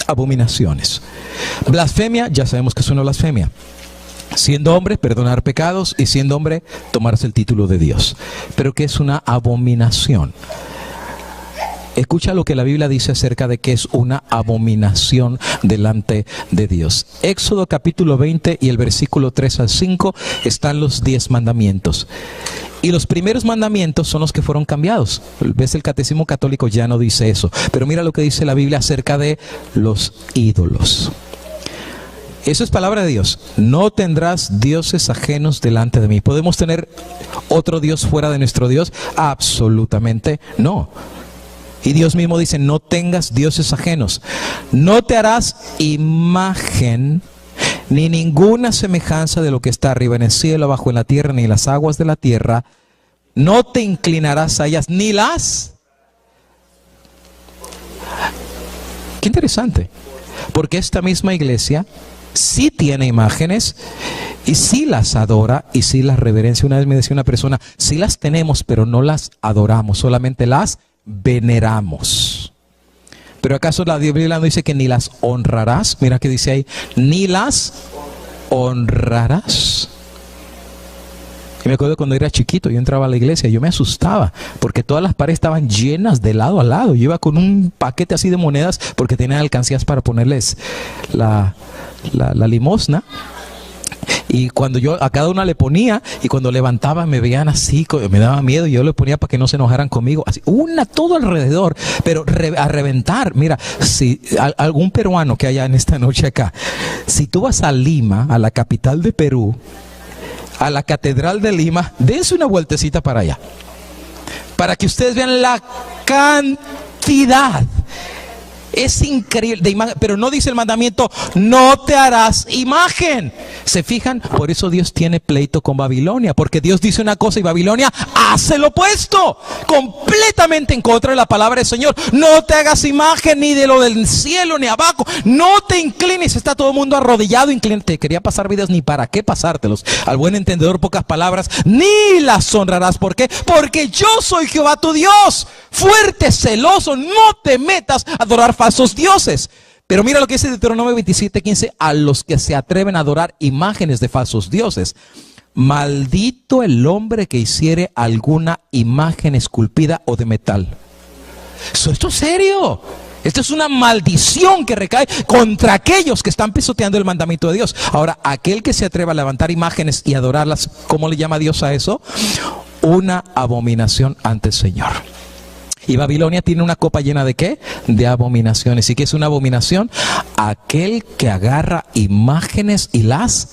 abominaciones. Blasfemia, ya sabemos que es una blasfemia. Siendo hombre, perdonar pecados, y siendo hombre, tomarse el título de Dios. Pero ¿qué es una abominación? Escucha lo que la Biblia dice acerca de que es una abominación delante de Dios. Éxodo capítulo 20 y el versículo 3 al 5 están los 10 mandamientos. Y los primeros mandamientos son los que fueron cambiados. Ves, el Catecismo Católico ya no dice eso. Pero mira lo que dice la Biblia acerca de los ídolos. Eso es palabra de Dios. No tendrás dioses ajenos delante de mí. ¿Podemos tener otro Dios fuera de nuestro Dios? Absolutamente no. Y Dios mismo dice, no tengas dioses ajenos. No te harás imagen ni ninguna semejanza de lo que está arriba en el cielo, abajo en la tierra, ni en las aguas de la tierra. No te inclinarás a ellas, ni las... Qué interesante. Porque esta misma iglesia sí tiene imágenes y sí las adora y sí las reverencia. Una vez me decía una persona, sí las tenemos, pero no las adoramos, solamente las veneramos. Pero ¿acaso la Biblia no dice que ni las honrarás? Mira que dice ahí, ni las honrarás. Y me acuerdo cuando era chiquito, yo entraba a la iglesia, yo me asustaba porque todas las paredes estaban llenas de lado a lado. Yo iba con un paquete así de monedas porque tenía alcancías para ponerles la limosna. Y cuando yo a cada una le ponía, y cuando levantaba me veían así, me daba miedo, y yo le ponía para que no se enojaran conmigo, así, todo alrededor, pero a reventar. Mira, si algún peruano que haya en esta noche acá, si tú vas a Lima, a la capital de Perú, a la Catedral de Lima, dense una vueltecita para allá, para que ustedes vean la cantidad. Es increíble de imagen, pero no dice el mandamiento, no te harás imagen. ¿Se fijan? Por eso Dios tiene pleito con Babilonia, porque Dios dice una cosa y Babilonia hace lo opuesto, completamente en contra de la palabra del Señor. No te hagas imagen ni de lo del cielo ni abajo, no te inclines. Está todo el mundo arrodillado, inclinado. Te quería pasar videos, ni para qué pasártelos. Al buen entendedor, pocas palabras, ni las honrarás. ¿Por qué? Porque yo soy Jehová tu Dios, fuerte, celoso, no te metas a adorar falsos dioses. Pero mira lo que dice Deuteronomio 27:15, a los que se atreven a adorar imágenes de falsos dioses. maldito el hombre que hiciere alguna imagen esculpida o de metal. Esto es serio. Esto es una maldición que recae contra aquellos que están pisoteando el mandamiento de Dios. Ahora, aquel que se atreva a levantar imágenes y adorarlas, ¿cómo le llama Dios a eso? Una abominación ante el Señor. Y Babilonia tiene una copa llena de ¿qué? De abominaciones. ¿Y qué es una abominación? Aquel que agarra imágenes y las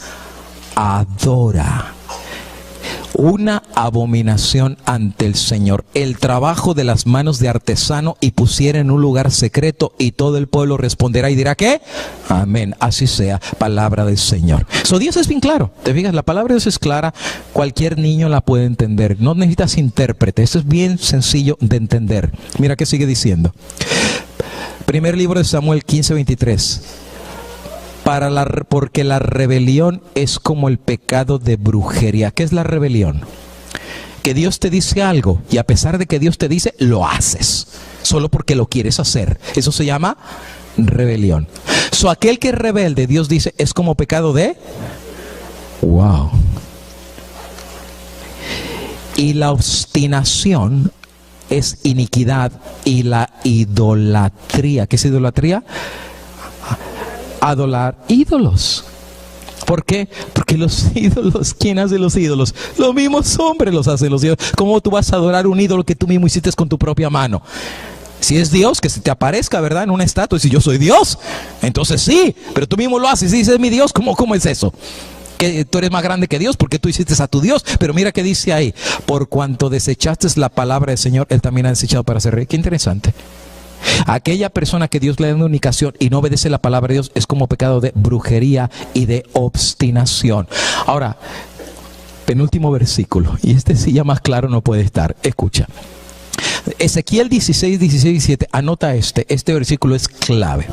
adora. Una abominación ante el Señor. El trabajo de las manos de artesano y pusiera en un lugar secreto, y todo el pueblo responderá y dirá ¿qué? Amén. Así sea, palabra del Señor. Dios es bien claro. Te fijas, la palabra de Dios es clara. Cualquier niño la puede entender. No necesitas intérprete. Esto es bien sencillo de entender. Mira qué sigue diciendo. Primer libro de Samuel 15:23. Porque la rebelión es como el pecado de brujería. ¿Qué es la rebelión? Que Dios te dice algo y a pesar de que Dios te dice, lo haces solo porque lo quieres hacer. Eso se llama rebelión. Aquel que es rebelde, Dios dice, es como pecado de... Wow. Y la obstinación es iniquidad, y la idolatría. ¿Qué es idolatría? Adorar ídolos. ¿Por qué? Porque los ídolos, ¿quién hace los ídolos? Los mismos hombres los hacen los ídolos. ¿Cómo tú vas a adorar un ídolo que tú mismo hiciste con tu propia mano? Si es Dios, que se te aparezca, ¿verdad? En una estatua. Y si yo soy Dios, entonces sí, pero tú mismo lo haces y dices, mi Dios, ¿cómo es eso? Que tú eres más grande que Dios porque tú hiciste a tu Dios. Pero mira qué dice ahí: por cuanto desechaste la palabra del Señor, Él también ha desechado para hacer rey. Qué interesante. Aquella persona que Dios le da una indicación y no obedece la palabra de Dios es como pecado de brujería y de obstinación. Ahora, penúltimo versículo, y este sí ya más claro no puede estar. Escucha. Ezequiel 16, 16, 17. Anota este versículo es clave.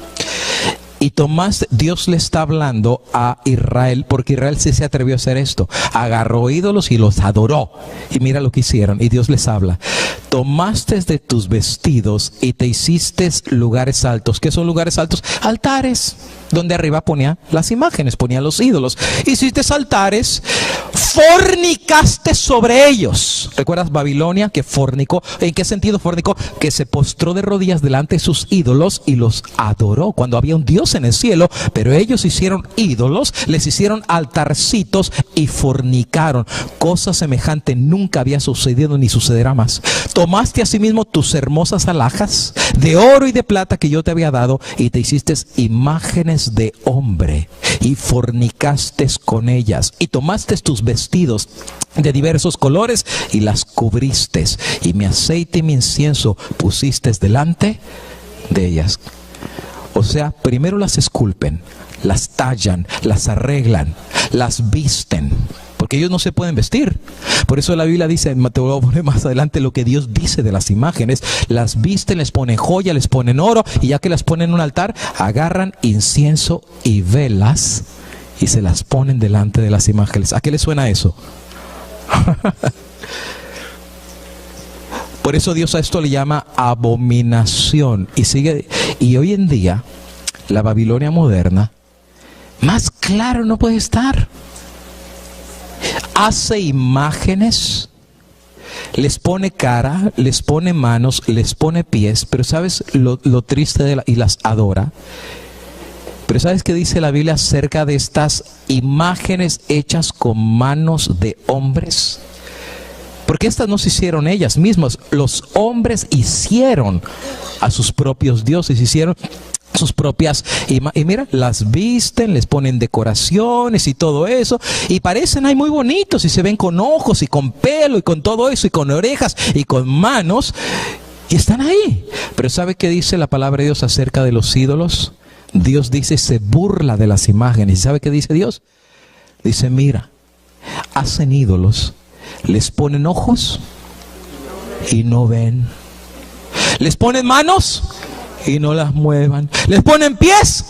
Y Tomás, Dios le está hablando a Israel, porque Israel sí se atrevió a hacer esto. Agarró ídolos y los adoró. Y mira lo que hicieron. Y Dios les habla: tomaste de tus vestidos y te hiciste lugares altos. ¿Qué son lugares altos? Altares, donde arriba ponía las imágenes, ponía los ídolos. Hiciste altares, fornicaste sobre ellos. ¿Recuerdas Babilonia que fornicó? ¿En qué sentido fornicó? Que se postró de rodillas delante de sus ídolos y los adoró, cuando había un Dios en el cielo. Pero ellos hicieron ídolos, les hicieron altarcitos y fornicaron. Cosa semejante nunca había sucedido ni sucederá más. Tomaste asimismo tus hermosas alhajas de oro y de plata que yo te había dado, y te hiciste imágenes de hombre y fornicaste con ellas, y tomaste tus vestidos de diversos colores y las cubriste, y mi aceite y mi incienso pusiste delante de ellas. O sea, primero las esculpen, las tallan, las arreglan, las visten, porque ellos no se pueden vestir. Por eso la Biblia dice, te voy a poner más adelante lo que Dios dice de las imágenes: las visten, les ponen joya, les ponen oro, y ya que las ponen en un altar, agarran incienso y velas y se las ponen delante de las imágenes. ¿A qué les suena eso? Por eso Dios a esto le llama abominación. Y hoy en día, la Babilonia moderna, más claro no puede estar. Hace imágenes, les pone cara, les pone manos, les pone pies, pero ¿sabes lo triste y las adora? Pero ¿sabes qué dice la Biblia acerca de estas imágenes hechas con manos de hombres? Porque estas no se hicieron ellas mismas. Los hombres hicieron a sus propios dioses, hicieron sus propias y mira, las visten, les ponen decoraciones y todo eso, y parecen ahí muy bonitos, y se ven con ojos y con pelo y con todo eso, y con orejas y con manos, y están ahí. Pero ¿sabe qué dice la palabra de Dios acerca de los ídolos? Dios dice, se burla de las imágenes. ¿Y sabe qué dice Dios? Dice, mira, hacen ídolos, les ponen ojos y no ven, les ponen manos y no las muevan, les ponen pies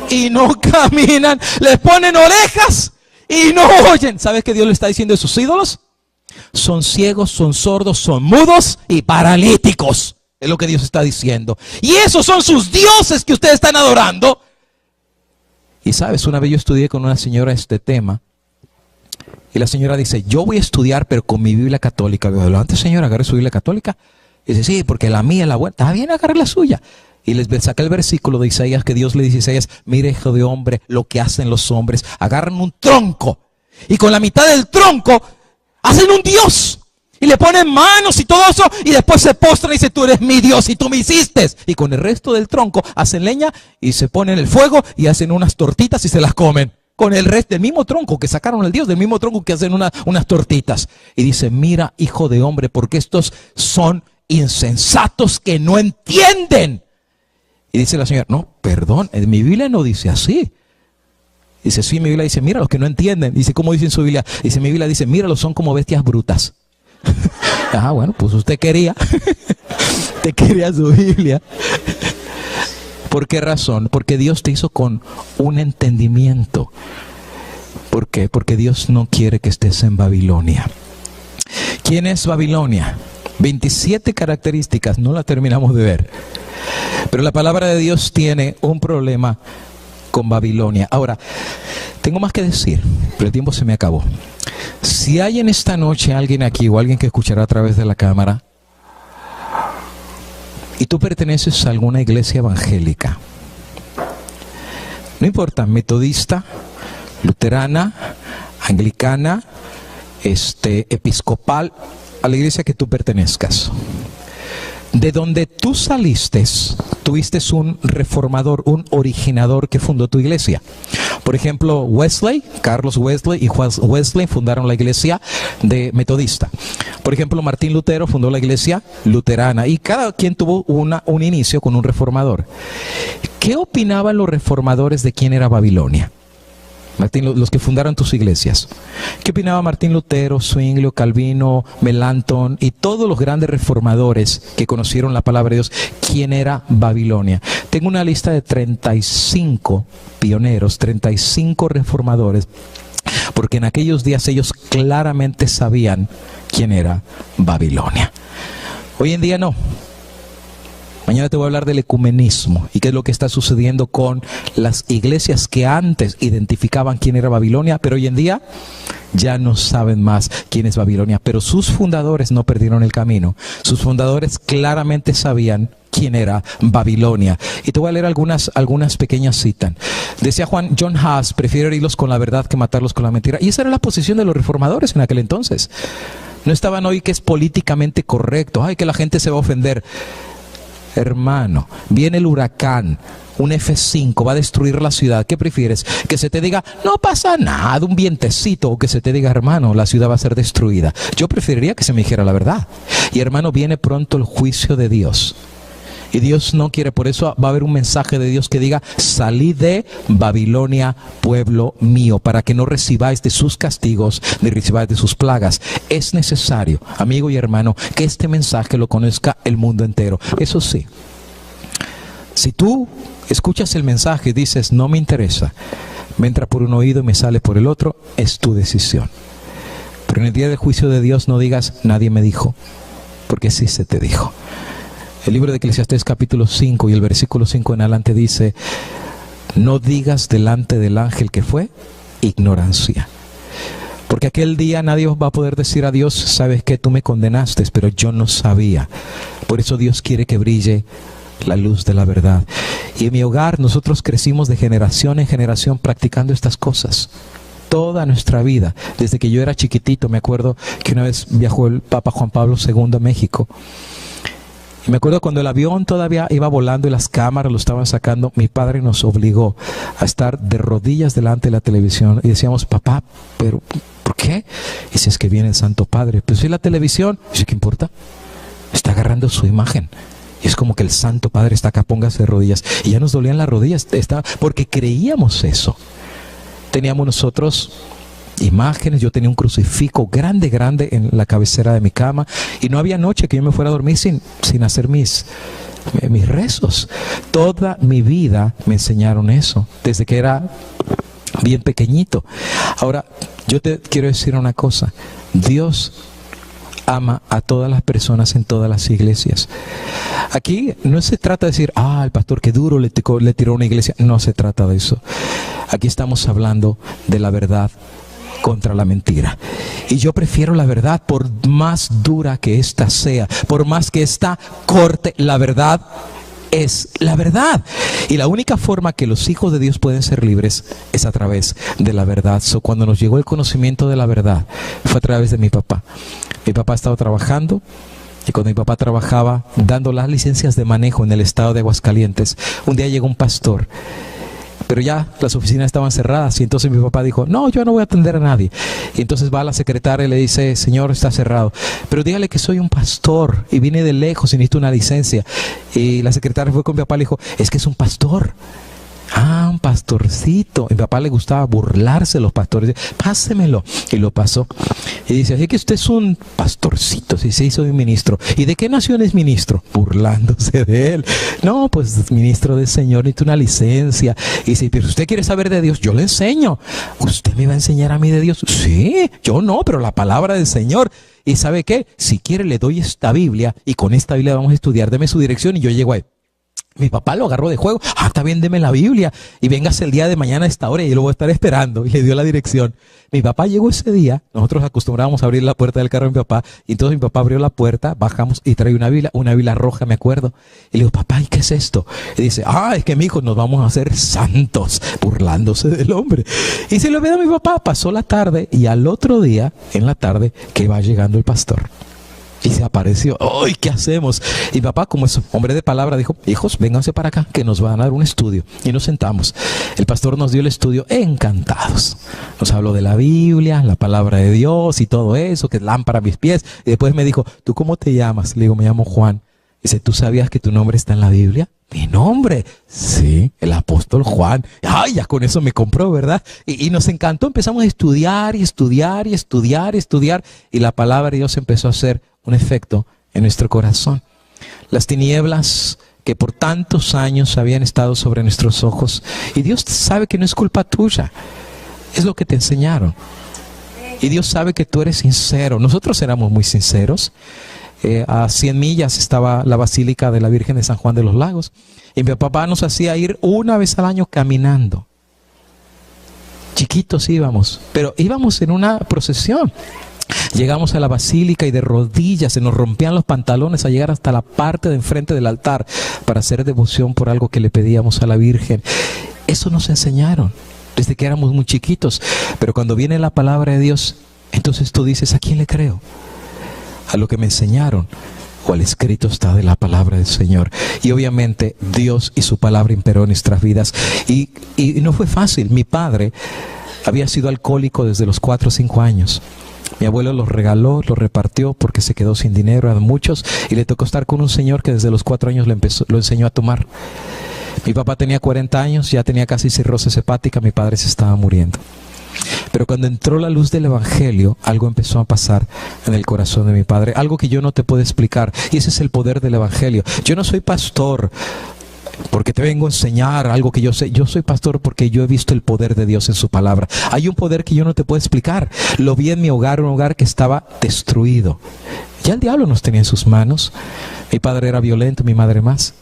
y no caminan, les ponen orejas y no oyen. ¿Sabes qué Dios le está diciendo de sus ídolos? Son ciegos, son sordos, son mudos y paralíticos. Es lo que Dios está diciendo. Y esos son sus dioses que ustedes están adorando. Y sabes, una vez yo estudié con una señora este tema, Y la señora dice, yo voy a estudiar, pero con mi Biblia católica. Digo, adelante, señora, agarre su Biblia católica. Y dice, sí, porque la mía es la buena. Está bien, agarre la suya. Y les saca el versículo de Isaías, que Dios le dice a Isaías, mire, hijo de hombre, lo que hacen los hombres. Agarran un tronco y con la mitad del tronco hacen un Dios. Y le ponen manos y todo eso, y después se postran y dice, tú eres mi Dios y tú me hiciste. Y con el resto del tronco hacen leña y se ponen el fuego y hacen unas tortitas y se las comen. Con el resto del mismo tronco que sacaron el Dios, del mismo tronco que hacen unas tortitas. Y dice, mira, hijo de hombre, porque estos son insensatos que no entienden. Y dice la señora, no, perdón, en mi Biblia no dice así. Dice, sí, mi Biblia dice, mira los que no entienden. Dice, ¿cómo dice en su Biblia? Dice, mi Biblia dice, míralos, son como bestias brutas. Ah, bueno, pues usted quería. Usted quería su Biblia. ¿Por qué razón? Porque Dios te hizo con un entendimiento. ¿Por qué? Porque Dios no quiere que estés en Babilonia. ¿Quién es Babilonia? 27 características, no la terminamos de ver. Pero la palabra de Dios tiene un problema con Babilonia. Ahora, tengo más que decir, pero el tiempo se me acabó. Si hay en esta noche alguien aquí o alguien que escuchará a través de la cámara, y tú perteneces a alguna iglesia evangélica, no importa, metodista, luterana, anglicana, episcopal, a la iglesia que tú pertenezcas, de donde tú saliste, tuviste un reformador, un originador que fundó tu iglesia. Por ejemplo, Wesley, Carlos Wesley y Juan Wesley fundaron la iglesia de metodista. Por ejemplo, Martín Lutero fundó la iglesia luterana, y cada quien tuvo un inicio con un reformador. ¿Qué opinaban los reformadores de quién era Babilonia? Los que fundaron tus iglesias. ¿Qué opinaba Martín Lutero, Zwinglio, Calvino, Melanchthon y todos los grandes reformadores que conocieron la palabra de Dios? ¿Quién era Babilonia? Tengo una lista de 35 pioneros, 35 reformadores, porque en aquellos días ellos claramente sabían quién era Babilonia. Hoy en día no. Mañana te voy a hablar del ecumenismo y qué es lo que está sucediendo con las iglesias que antes identificaban quién era Babilonia, pero hoy en día ya no saben más quién es Babilonia. Pero sus fundadores no perdieron el camino. Sus fundadores claramente sabían quién era Babilonia. Y te voy a leer algunas pequeñas citas. Decía John Huss, prefiero herirlos con la verdad que matarlos con la mentira. Y esa era la posición de los reformadores en aquel entonces. No estaban hoy que es políticamente correcto. Ay, que la gente se va a ofender. Hermano, viene el huracán, un F5, va a destruir la ciudad. ¿Qué prefieres? ¿Que se te diga, no pasa nada, un vientecito? ¿O que se te diga, hermano, la ciudad va a ser destruida? Yo preferiría que se me dijera la verdad. Y hermano, viene pronto el juicio de Dios. Y Dios no quiere, por eso va a haber un mensaje de Dios que diga, salid de Babilonia, pueblo mío, para que no recibáis de sus castigos, ni recibáis de sus plagas. Es necesario, amigo y hermano, que este mensaje lo conozca el mundo entero. Eso sí, si tú escuchas el mensaje y dices, no me interesa, me entra por un oído y me sale por el otro, es tu decisión. Pero en el día del juicio de Dios no digas, nadie me dijo, porque sí se te dijo. El libro de Eclesiastés capítulo 5 y el versículo 5 en adelante dice, no digas delante del ángel que fue ignorancia. Porque aquel día nadie va a poder decir a Dios, sabes que tú me condenaste, pero yo no sabía. Por eso Dios quiere que brille la luz de la verdad. Y en mi hogar nosotros crecimos de generación en generación practicando estas cosas. Toda nuestra vida, desde que yo era chiquitito, me acuerdo que una vez viajó el Papa Juan Pablo II a México. Y me acuerdo cuando el avión todavía iba volando y las cámaras lo estaban sacando, mi padre nos obligó a estar de rodillas delante de la televisión y decíamos, papá, pero ¿por qué? Y si es que viene el Santo Padre, pues si la televisión, y dice, ¿qué importa? Está agarrando su imagen. Y es como que el Santo Padre está acá, póngase de rodillas. Y ya nos dolían las rodillas, porque creíamos eso. Teníamos nosotros imágenes, yo tenía un crucifijo grande en la cabecera de mi cama, y no había noche que yo me fuera a dormir sin hacer mis rezos. Toda mi vida me enseñaron eso, desde que era bien pequeñito. Ahora, yo te quiero decir una cosa, Dios ama a todas las personas en todas las iglesias. Aquí no se trata de decir, el pastor qué duro le tiró una iglesia. No se trata de eso. Aquí estamos hablando de la verdad contra la mentira. Y yo prefiero la verdad, por más dura que ésta sea, por más que ésta corte, la verdad es la verdad. Y la única forma que los hijos de Dios pueden ser libres es a través de la verdad. Cuando nos llegó el conocimiento de la verdad, fue a través de mi papá. Mi papá estaba trabajando, y cuando mi papá trabajaba dando las licencias de manejo en el estado de Aguascalientes, un día llegó un pastor, pero ya las oficinas estaban cerradas, y entonces mi papá dijo: no, yo no voy a atender a nadie. Y entonces va a la secretaria y le dice: señor, está cerrado, pero dígale que soy un pastor y vine de lejos y necesito una licencia. Y la secretaria fue con mi papá y le dijo: es que es un pastor. Ah, un pastorcito. A mi papá le gustaba burlarse de los pastores. Pásemelo. Y lo pasó. Y dice: así que usted es un pastorcito. Sí, se hizo un ministro. ¿Y de qué nación es ministro? Burlándose de él. No, pues ministro del Señor, necesita una licencia. Y dice: pero usted quiere saber de Dios, yo le enseño. ¿Usted me va a enseñar a mí de Dios? Sí, yo no, pero la palabra del Señor. ¿Y sabe qué? Si quiere le doy esta Biblia y con esta Biblia vamos a estudiar. Deme su dirección y yo llego ahí. Mi papá lo agarró de juego. Ah, está bien, deme la Biblia y véngase el día de mañana a esta hora y yo lo voy a estar esperando. Y le dio la dirección. Mi papá llegó ese día. Nosotros acostumbrábamos a abrir la puerta del carro de mi papá. Y entonces mi papá abrió la puerta, bajamos y trae una Biblia roja, me acuerdo. Y le digo: papá, ¿y qué es esto? Y dice: es que mi hijo, nos vamos a hacer santos, burlándose del hombre. Y se lo ve a mi papá. Pasó la tarde y al otro día, en la tarde, que va llegando el pastor. Y se apareció. ¡Ay, qué hacemos! Y papá, como es hombre de palabra, dijo: hijos, vénganse para acá, que nos van a dar un estudio. Y nos sentamos. El pastor nos dio el estudio encantados. Nos habló de la Biblia, la palabra de Dios y todo eso, que es lámpara a mis pies. Y después me dijo: ¿tú cómo te llamas? Le digo: me llamo Juan. Dice: ¿tú sabías que tu nombre está en la Biblia? ¿Mi nombre? Sí, el apóstol Juan. Ay, ya con eso me compró, ¿verdad? Y nos encantó. Empezamos a estudiar y estudiar y estudiar y estudiar. Y la palabra de Dios empezó a hacer un efecto en nuestro corazón. Las tinieblas que por tantos años habían estado sobre nuestros ojos. Y Dios sabe que no es culpa tuya. Es lo que te enseñaron. Y Dios sabe que tú eres sincero. Nosotros éramos muy sinceros. A 100 millas estaba la Basílica de la Virgen de San Juan de los Lagos. Y mi papá nos hacía ir una vez al año caminando. Chiquitos íbamos, pero íbamos en una procesión. Llegamos a la basílica y de rodillas se nos rompían los pantalones a llegar hasta la parte de enfrente del altar para hacer devoción por algo que le pedíamos a la Virgen. Eso nos enseñaron desde que éramos muy chiquitos. Pero cuando viene la palabra de Dios, entonces tú dices: ¿a quién le creo? ¿A lo que me enseñaron o al escrito está de la palabra del Señor? Y obviamente Dios y su palabra imperó en nuestras vidas. Y no fue fácil. Mi padre había sido alcohólico desde los 4 o 5 años. Mi abuelo los regaló, los repartió porque se quedó sin dinero, eran muchos, y le tocó estar con un señor que desde los 4 años lo enseñó a tomar. Mi papá tenía 40 años, ya tenía casi cirrosis hepática, mi padre se estaba muriendo. Pero cuando entró la luz del Evangelio, algo empezó a pasar en el corazón de mi padre, algo que yo no te puedo explicar, y ese es el poder del Evangelio. Yo no soy pastor porque te vengo a enseñar algo que yo sé. Yo soy pastor porque yo he visto el poder de Dios en su palabra. Hay un poder que yo no te puedo explicar. Lo vi en mi hogar, un hogar que estaba destruido. Ya el diablo nos tenía en sus manos. Mi padre era violento, mi madre más.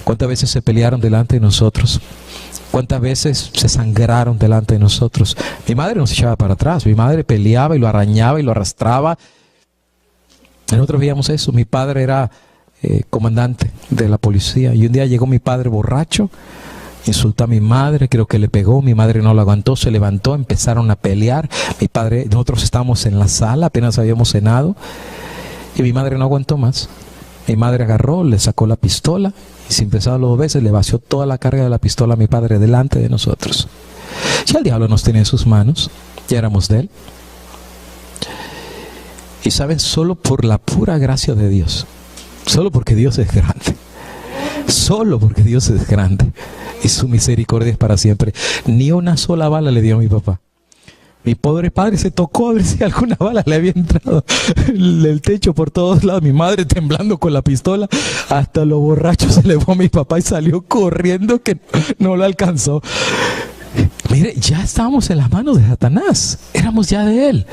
¿Cuántas veces se pelearon delante de nosotros? ¿Cuántas veces se sangraron delante de nosotros? Mi madre nos echaba para atrás. Mi madre peleaba y lo arañaba y lo arrastraba. Nosotros veíamos eso. Mi padre era comandante de la policía. Y un día llegó mi padre borracho, insultó a mi madre, creo que le pegó. Mi madre no lo aguantó, se levantó, empezaron a pelear. Nosotros estábamos en la sala, apenas habíamos cenado. Y mi madre no aguantó más. Mi madre agarró, le sacó la pistola y sin pensarlo 2 veces le vació toda la carga de la pistola a mi padre delante de nosotros. Ya el diablo nos tenía en sus manos, ya éramos de él. Y saben, solo por la pura gracia de Dios, solo porque Dios es grande, solo porque Dios es grande y su misericordia es para siempre, ni una sola bala le dio a mi papá. Mi pobre padre se tocó a ver si alguna bala le había entrado el techo por todos lados. Mi madre temblando con la pistola. Hasta lo borracho se elevó a mi papá y salió corriendo que no lo alcanzó. Mire, ya estábamos en las manos de Satanás. Éramos ya de él.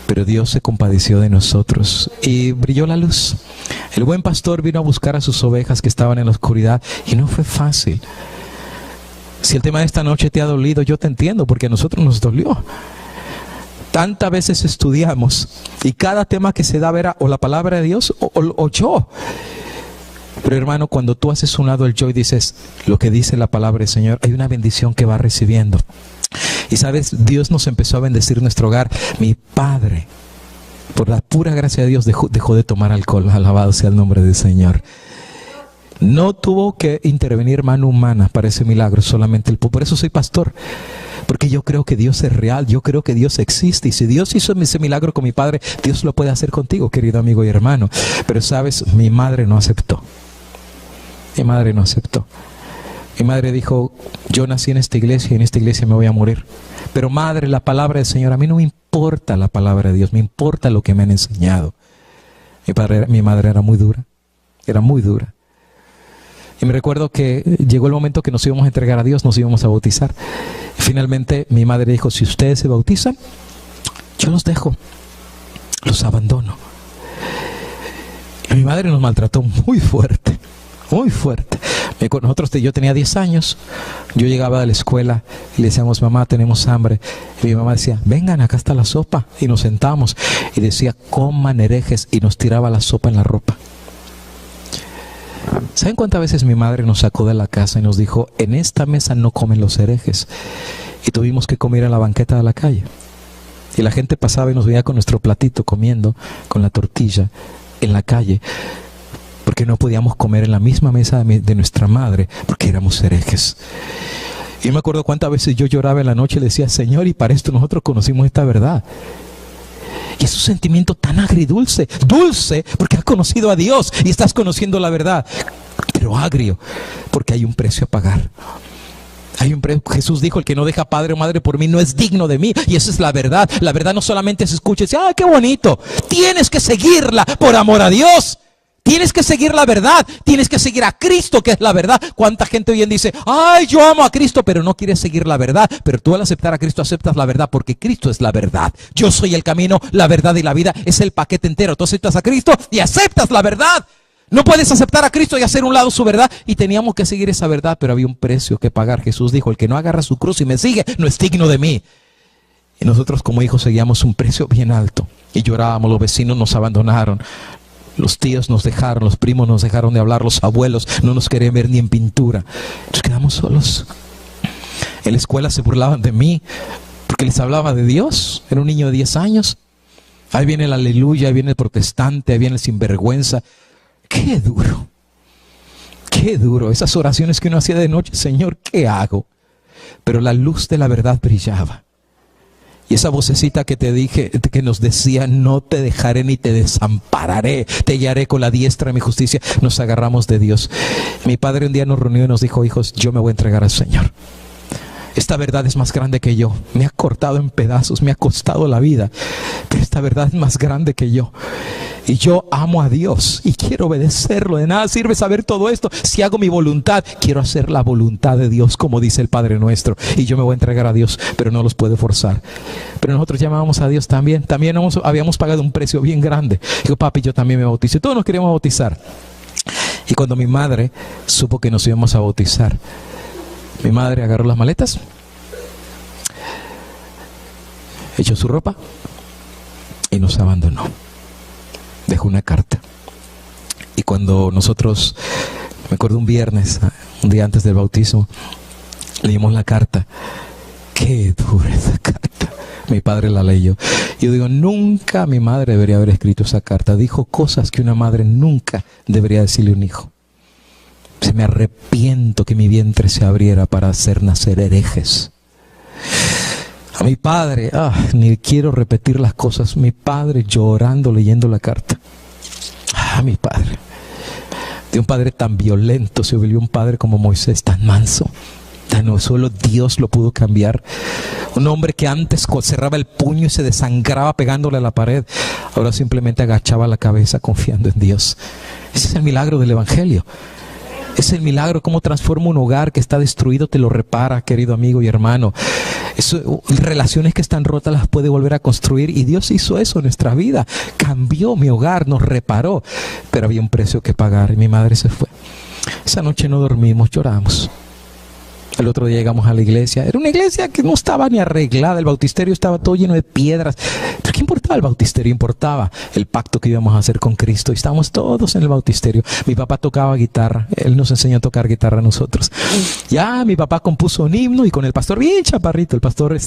Pero Dios se compadeció de nosotros y brilló la luz. El buen pastor vino a buscar a sus ovejas que estaban en la oscuridad y no fue fácil. Si el tema de esta noche te ha dolido, yo te entiendo, porque a nosotros nos dolió. Tantas veces estudiamos y cada tema que se da era o la palabra de Dios o yo. Pero hermano, cuando tú haces un lado el yo y dices lo que dice la palabra del Señor, hay una bendición que va recibiendo. Y sabes, Dios nos empezó a bendecir nuestro hogar. Mi padre, por la pura gracia de Dios, dejó de tomar alcohol. Alabado sea el nombre del Señor. No tuvo que intervenir mano humana para ese milagro, solamente por eso soy pastor. Porque yo creo que Dios es real, yo creo que Dios existe. Y si Dios hizo ese milagro con mi padre, Dios lo puede hacer contigo, querido amigo y hermano. Pero sabes, mi madre no aceptó. Mi madre no aceptó. Mi madre dijo, yo nací en esta iglesia y en esta iglesia me voy a morir. Pero madre, la palabra del Señor, a mí no me importa la palabra de Dios, me importa lo que me han enseñado. Mi madre era muy dura, era muy dura. Y me recuerdo que llegó el momento que nos íbamos a entregar a Dios, nos íbamos a bautizar. Y finalmente mi madre dijo, si ustedes se bautizan, yo los dejo, los abandono. Y mi madre nos maltrató muy fuerte, muy fuerte. Yo tenía 10 años, yo llegaba de la escuela y le decíamos, mamá, tenemos hambre. Y mi mamá decía, vengan, acá está la sopa. Y nos sentamos y decía, coman herejes, y nos tiraba la sopa en la ropa. ¿Saben cuántas veces mi madre nos sacó de la casa y nos dijo, en esta mesa no comen los herejes? Y tuvimos que comer en la banqueta de la calle. Y la gente pasaba y nos veía con nuestro platito comiendo, con la tortilla, en la calle. Porque no podíamos comer en la misma mesa de nuestra madre, porque éramos herejes. Y me acuerdo cuántas veces yo lloraba en la noche y le decía, Señor, y para esto nosotros conocimos esta verdad. Y es un sentimiento tan agridulce, dulce, porque has conocido a Dios y estás conociendo la verdad, pero agrio, porque hay un precio a pagar. Hay un precio. Jesús dijo, el que no deja padre o madre por mí no es digno de mí. Y esa es la verdad. La verdad no solamente se escucha y dice, ¡ay, qué bonito! Tienes que seguirla por amor a Dios. Tienes que seguir la verdad, tienes que seguir a Cristo, que es la verdad. ¿Cuánta gente hoy en día dice, ay, yo amo a Cristo, pero no quieres seguir la verdad? Pero tú al aceptar a Cristo aceptas la verdad, porque Cristo es la verdad. Yo soy el camino, la verdad y la vida. Es el paquete entero. Tú aceptas a Cristo y aceptas la verdad. No puedes aceptar a Cristo y hacer a un lado su verdad. Y teníamos que seguir esa verdad, pero había un precio que pagar. Jesús dijo, el que no agarra su cruz y me sigue, no es digno de mí. Y nosotros como hijos seguíamos un precio bien alto. Y llorábamos, los vecinos nos abandonaron. Los tíos nos dejaron, los primos nos dejaron de hablar, los abuelos no nos querían ver ni en pintura. Nos quedamos solos. En la escuela se burlaban de mí porque les hablaba de Dios. Era un niño de 10 años. Ahí viene el aleluya, ahí viene el protestante, ahí viene el sinvergüenza. Qué duro. Qué duro. Esas oraciones que uno hacía de noche, Señor, ¿qué hago? Pero la luz de la verdad brillaba. Y esa vocecita que te dije, que nos decía, no te dejaré ni te desampararé, te guiaré con la diestra de mi justicia. Nos agarramos de Dios. Mi padre un día nos reunió y nos dijo, hijos, yo me voy a entregar al Señor. Esta verdad es más grande que yo. Me ha cortado en pedazos, me ha costado la vida. Pero esta verdad es más grande que yo. Y yo amo a Dios y quiero obedecerlo. De nada sirve saber todo esto. Si hago mi voluntad, quiero hacer la voluntad de Dios, como dice el Padre nuestro. Y yo me voy a entregar a Dios, pero no los puedo forzar. Pero nosotros llamábamos a Dios también. También habíamos pagado un precio bien grande. Digo, papi, yo también me bauticé. Todos nos queríamos bautizar. Y cuando mi madre supo que nos íbamos a bautizar, mi madre agarró las maletas, echó su ropa y nos abandonó. Dejó una carta. Y cuando nosotros, me acuerdo un viernes, un día antes del bautismo, leímos la carta. Qué dura esa carta. Mi padre la leyó. Yo digo, nunca mi madre debería haber escrito esa carta. Dijo cosas que una madre nunca debería decirle a un hijo. Se me arrepiento que mi vientre se abriera para hacer nacer herejes. A mi padre, ni quiero repetir las cosas. Mi padre llorando leyendo la carta. Mi padre. De un padre tan violento se volvió un padre como Moisés, tan manso. No, solo Dios lo pudo cambiar. Un hombre que antes cerraba el puño y se desangraba pegándole a la pared, ahora simplemente agachaba la cabeza confiando en Dios. Ese es el milagro del Evangelio. Es el milagro, cómo transforma un hogar que está destruido, te lo repara, querido amigo y hermano. Relaciones que están rotas las puede volver a construir, y Dios hizo eso en nuestra vida. Cambió mi hogar, nos reparó, pero había un precio que pagar y mi madre se fue. Esa noche no dormimos, lloramos. El otro día llegamos a la iglesia. Era una iglesia que no estaba ni arreglada. El bautisterio estaba todo lleno de piedras. ¿Pero qué importaba el bautisterio? Importaba el pacto que íbamos a hacer con Cristo. Y estábamos todos en el bautisterio. Mi papá tocaba guitarra. Él nos enseñó a tocar guitarra a nosotros. Ya mi papá compuso un himno y con el pastor bien chaparrito, el pastor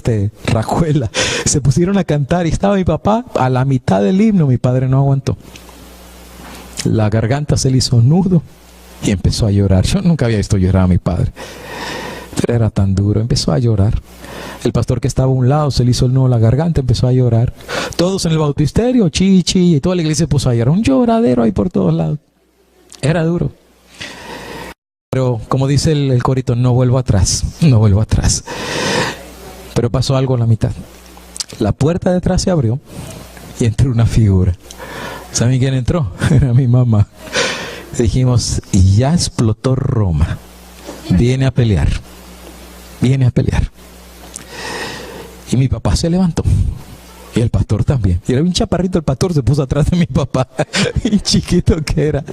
Rajuela, se pusieron a cantar y estaba mi papá a la mitad del himno. Mi padre no aguantó. La garganta se le hizo nudo y empezó a llorar. Yo nunca había visto llorar a mi padre, pero era tan duro. Empezó a llorar. El pastor que estaba a un lado se le hizo el nudo en la garganta, empezó a llorar. Todos en el bautisterio, chichi, y toda la iglesia se puso a llorar. Un lloradero ahí por todos lados. Era duro. Pero como dice el corito, no vuelvo atrás, no vuelvo atrás. Pero pasó algo a la mitad. La puerta de atrás se abrió y entró una figura. ¿Saben quién entró? Era mi mamá. Dijimos, ya explotó Roma. Viene a pelear. Viene a pelear. Y mi papá se levantó. Y el pastor también. Y era un chaparrito, el pastor se puso atrás de mi papá. Y chiquito que era.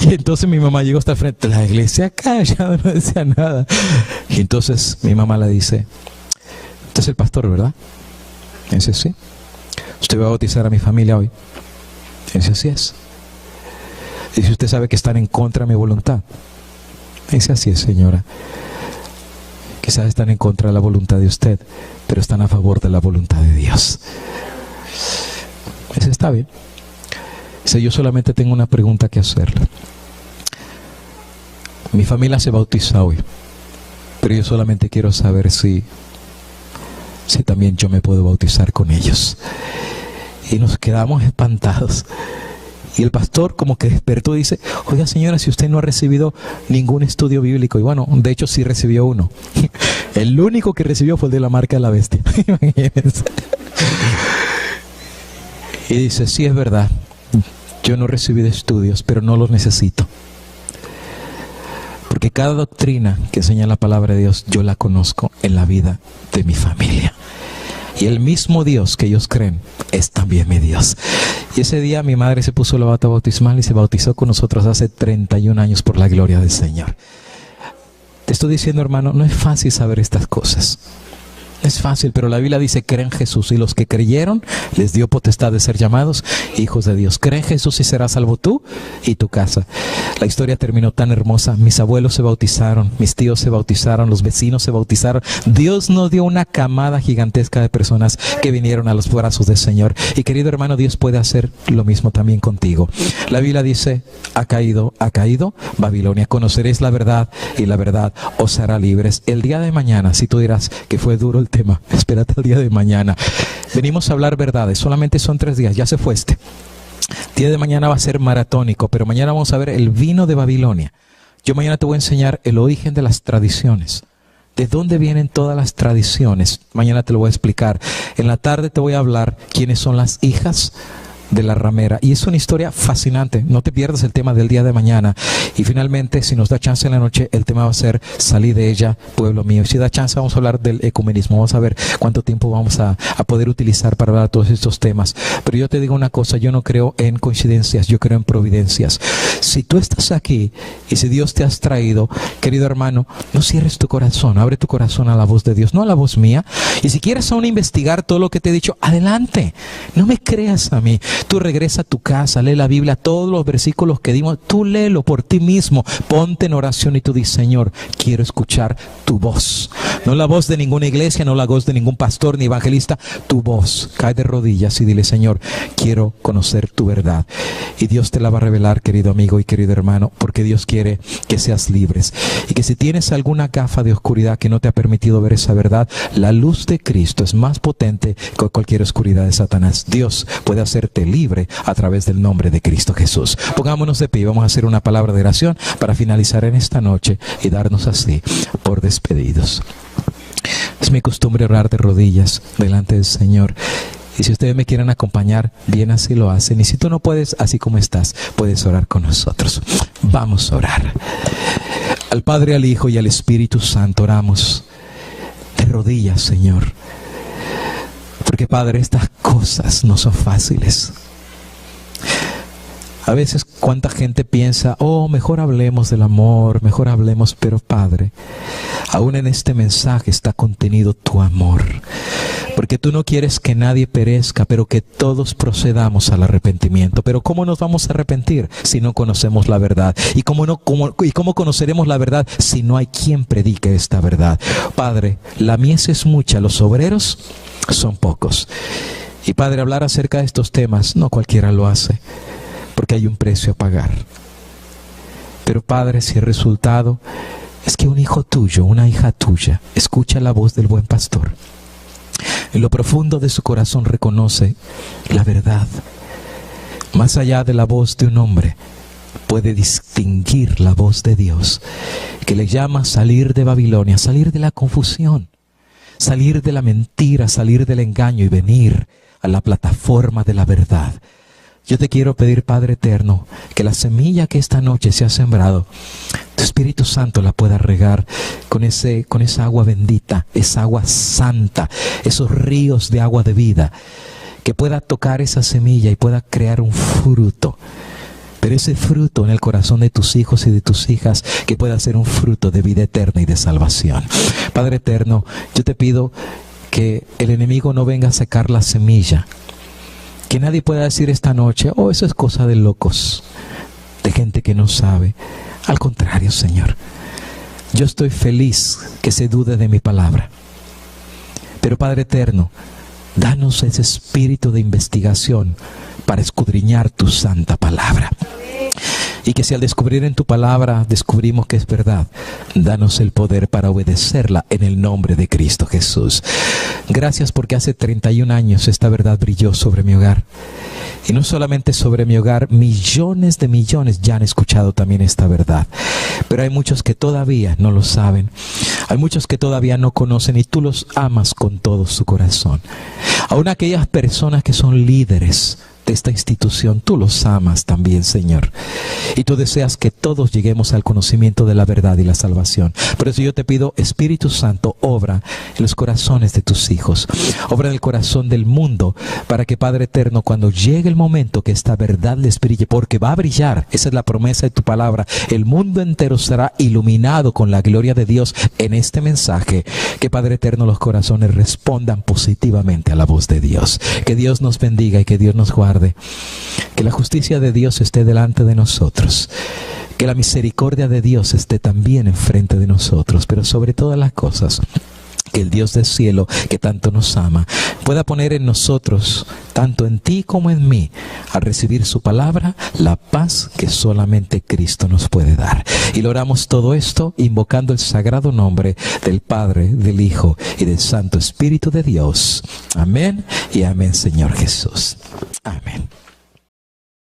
Y entonces mi mamá llegó hasta el frente. La iglesia callada, no decía nada. Y entonces mi mamá le dice, usted es el pastor, ¿verdad? Y dice, sí. Usted va a bautizar a mi familia hoy. Y dice, así es. Y dice, usted sabe que están en contra de mi voluntad. Y dice, así es, señora. Quizás están en contra de la voluntad de usted, pero están a favor de la voluntad de Dios. Eso está bien. Dice, yo solamente tengo una pregunta que hacerle. Mi familia se bautiza hoy, pero yo solamente quiero saber si también yo me puedo bautizar con ellos. Y nos quedamos espantados. Y el pastor como que despertó y dice, oiga señora, si usted no ha recibido ningún estudio bíblico. Y bueno, de hecho sí recibió uno. El único que recibió fue el de la marca de la bestia. Y dice, sí es verdad, yo no he recibido estudios, pero no los necesito. Porque cada doctrina que enseña la palabra de Dios, yo la conozco en la vida de mi familia. Y el mismo Dios que ellos creen es también mi Dios. Y ese día mi madre se puso la bata bautismal y se bautizó con nosotros hace 31 años por la gloria del Señor. Te estoy diciendo, hermano, no es fácil saber estas cosas. No es fácil, pero la Biblia dice, cree en Jesús. Y los que creyeron, les dio potestad de ser llamados hijos de Dios. Cree en Jesús y serás salvo tú y tu casa. La historia terminó tan hermosa. Mis abuelos se bautizaron, mis tíos se bautizaron, los vecinos se bautizaron. Dios nos dio una camada gigantesca de personas que vinieron a los brazos del Señor. Y querido hermano, Dios puede hacer lo mismo también contigo. La Biblia dice, ha caído Babilonia. Conoceréis la verdad y la verdad os hará libres. El día de mañana, si tú dirás que fue duro el tema, espérate el día de mañana. Venimos a hablar verdades, solamente son 3 días, ya se fue El día de mañana va a ser maratónico, pero mañana vamos a ver el vino de Babilonia. Yo mañana te voy a enseñar el origen de las tradiciones. ¿De dónde vienen todas las tradiciones? Mañana te lo voy a explicar. En la tarde te voy a hablar quiénes son las hijas de la ramera. Y es una historia fascinante. No te pierdas el tema del día de mañana. Y finalmente, si nos da chance en la noche, el tema va a ser salí de ella, pueblo mío. Y si da chance, vamos a hablar del ecumenismo. Vamos a ver cuánto tiempo vamos a poder utilizar para hablar de todos estos temas. Pero yo te digo una cosa, yo no creo en coincidencias, yo creo en providencias. Si tú estás aquí y si Dios te has traído, querido hermano, no cierres tu corazón, abre tu corazón a la voz de Dios, no a la voz mía. Y si quieres aún investigar todo lo que te he dicho, adelante. No me creas a mí. Tú regresa a tu casa, lee la Biblia, todos los versículos que dimos, tú léelo por ti mismo, ponte en oración y tú dices, Señor, quiero escuchar tu voz. No la voz de ninguna iglesia, no la voz de ningún pastor ni evangelista, tu voz. Cae de rodillas y dile, Señor, quiero conocer tu verdad. Y Dios te la va a revelar, querido amigo y querido hermano, porque Dios quiere que seas libres. Y que si tienes alguna gafa de oscuridad que no te ha permitido ver esa verdad, la luz de Cristo es más potente que cualquier oscuridad de Satanás. Dios puede hacerte libre a través del nombre de Cristo Jesús. Pongámonos de pie, vamos a hacer una palabra de oración para finalizar en esta noche y darnos así por despedidos. Es mi costumbre orar de rodillas delante del Señor. Y si ustedes me quieren acompañar, bien así lo hacen. Y si tú no puedes, así como estás, puedes orar con nosotros. Vamos a orar. Al Padre, al Hijo y al Espíritu Santo oramos de rodillas, Señor. Porque, Padre, estas cosas no son fáciles. A veces cuánta gente piensa, oh, mejor hablemos del amor, mejor hablemos, pero Padre, aún en este mensaje está contenido tu amor. Porque tú no quieres que nadie perezca, pero que todos procedamos al arrepentimiento. Pero ¿cómo nos vamos a arrepentir si no conocemos la verdad? ¿Y cómo conoceremos la verdad si no hay quien predique esta verdad? Padre, la mies es mucha, los obreros son pocos. Y Padre, hablar acerca de estos temas, no cualquiera lo hace, porque hay un precio a pagar. Pero Padre, si el resultado es que un hijo tuyo, una hija tuya, escucha la voz del buen pastor, en lo profundo de su corazón reconoce la verdad, más allá de la voz de un hombre, puede distinguir la voz de Dios, que le llama a salir de Babilonia, salir de la confusión, salir de la mentira, salir del engaño y venir a la plataforma de la verdad. Yo te quiero pedir, Padre eterno, que la semilla que esta noche se ha sembrado, tu Espíritu Santo la pueda regar con esa agua bendita, esa agua santa, esos ríos de agua de vida, que pueda tocar esa semilla y pueda crear un fruto. Pero ese fruto en el corazón de tus hijos y de tus hijas, que pueda ser un fruto de vida eterna y de salvación. Padre eterno, yo te pido que el enemigo no venga a sacar la semilla. Que nadie pueda decir esta noche, oh, eso es cosa de locos, de gente que no sabe. Al contrario, Señor, yo estoy feliz que se dude de mi palabra. Pero Padre eterno, danos ese espíritu de investigación para escudriñar tu santa palabra. Y que si al descubrir en tu palabra descubrimos que es verdad, danos el poder para obedecerla en el nombre de Cristo Jesús. Gracias porque hace 31 años esta verdad brilló sobre mi hogar. Y no solamente sobre mi hogar, millones de millones ya han escuchado también esta verdad. Pero hay muchos que todavía no lo saben. Hay muchos que todavía no conocen y tú los amas con todo su corazón. Aún aquellas personas que son líderes de esta institución, tú los amas también, Señor. Y tú deseas que todos lleguemos al conocimiento de la verdad y la salvación. Por eso yo te pido, Espíritu Santo, obra en los corazones de tus hijos. Obra en el corazón del mundo, para que, Padre eterno, cuando llegue el momento que esta verdad les brille, porque va a brillar, esa es la promesa de tu palabra, el mundo entero será iluminado con la gloria de Dios en este mensaje. Que, Padre eterno, los corazones respondan positivamente a la voz de Dios. Que Dios nos bendiga y que Dios nos guarde. Que la justicia de Dios esté delante de nosotros. Que la misericordia de Dios esté también enfrente de nosotros. Pero sobre todas las cosas, que el Dios del cielo, que tanto nos ama, pueda poner en nosotros, tanto en ti como en mí, al recibir su palabra, la paz que solamente Cristo nos puede dar. Y lo oramos todo esto invocando el sagrado nombre del Padre, del Hijo y del Santo Espíritu de Dios. Amén y amén, Señor Jesús. Amén.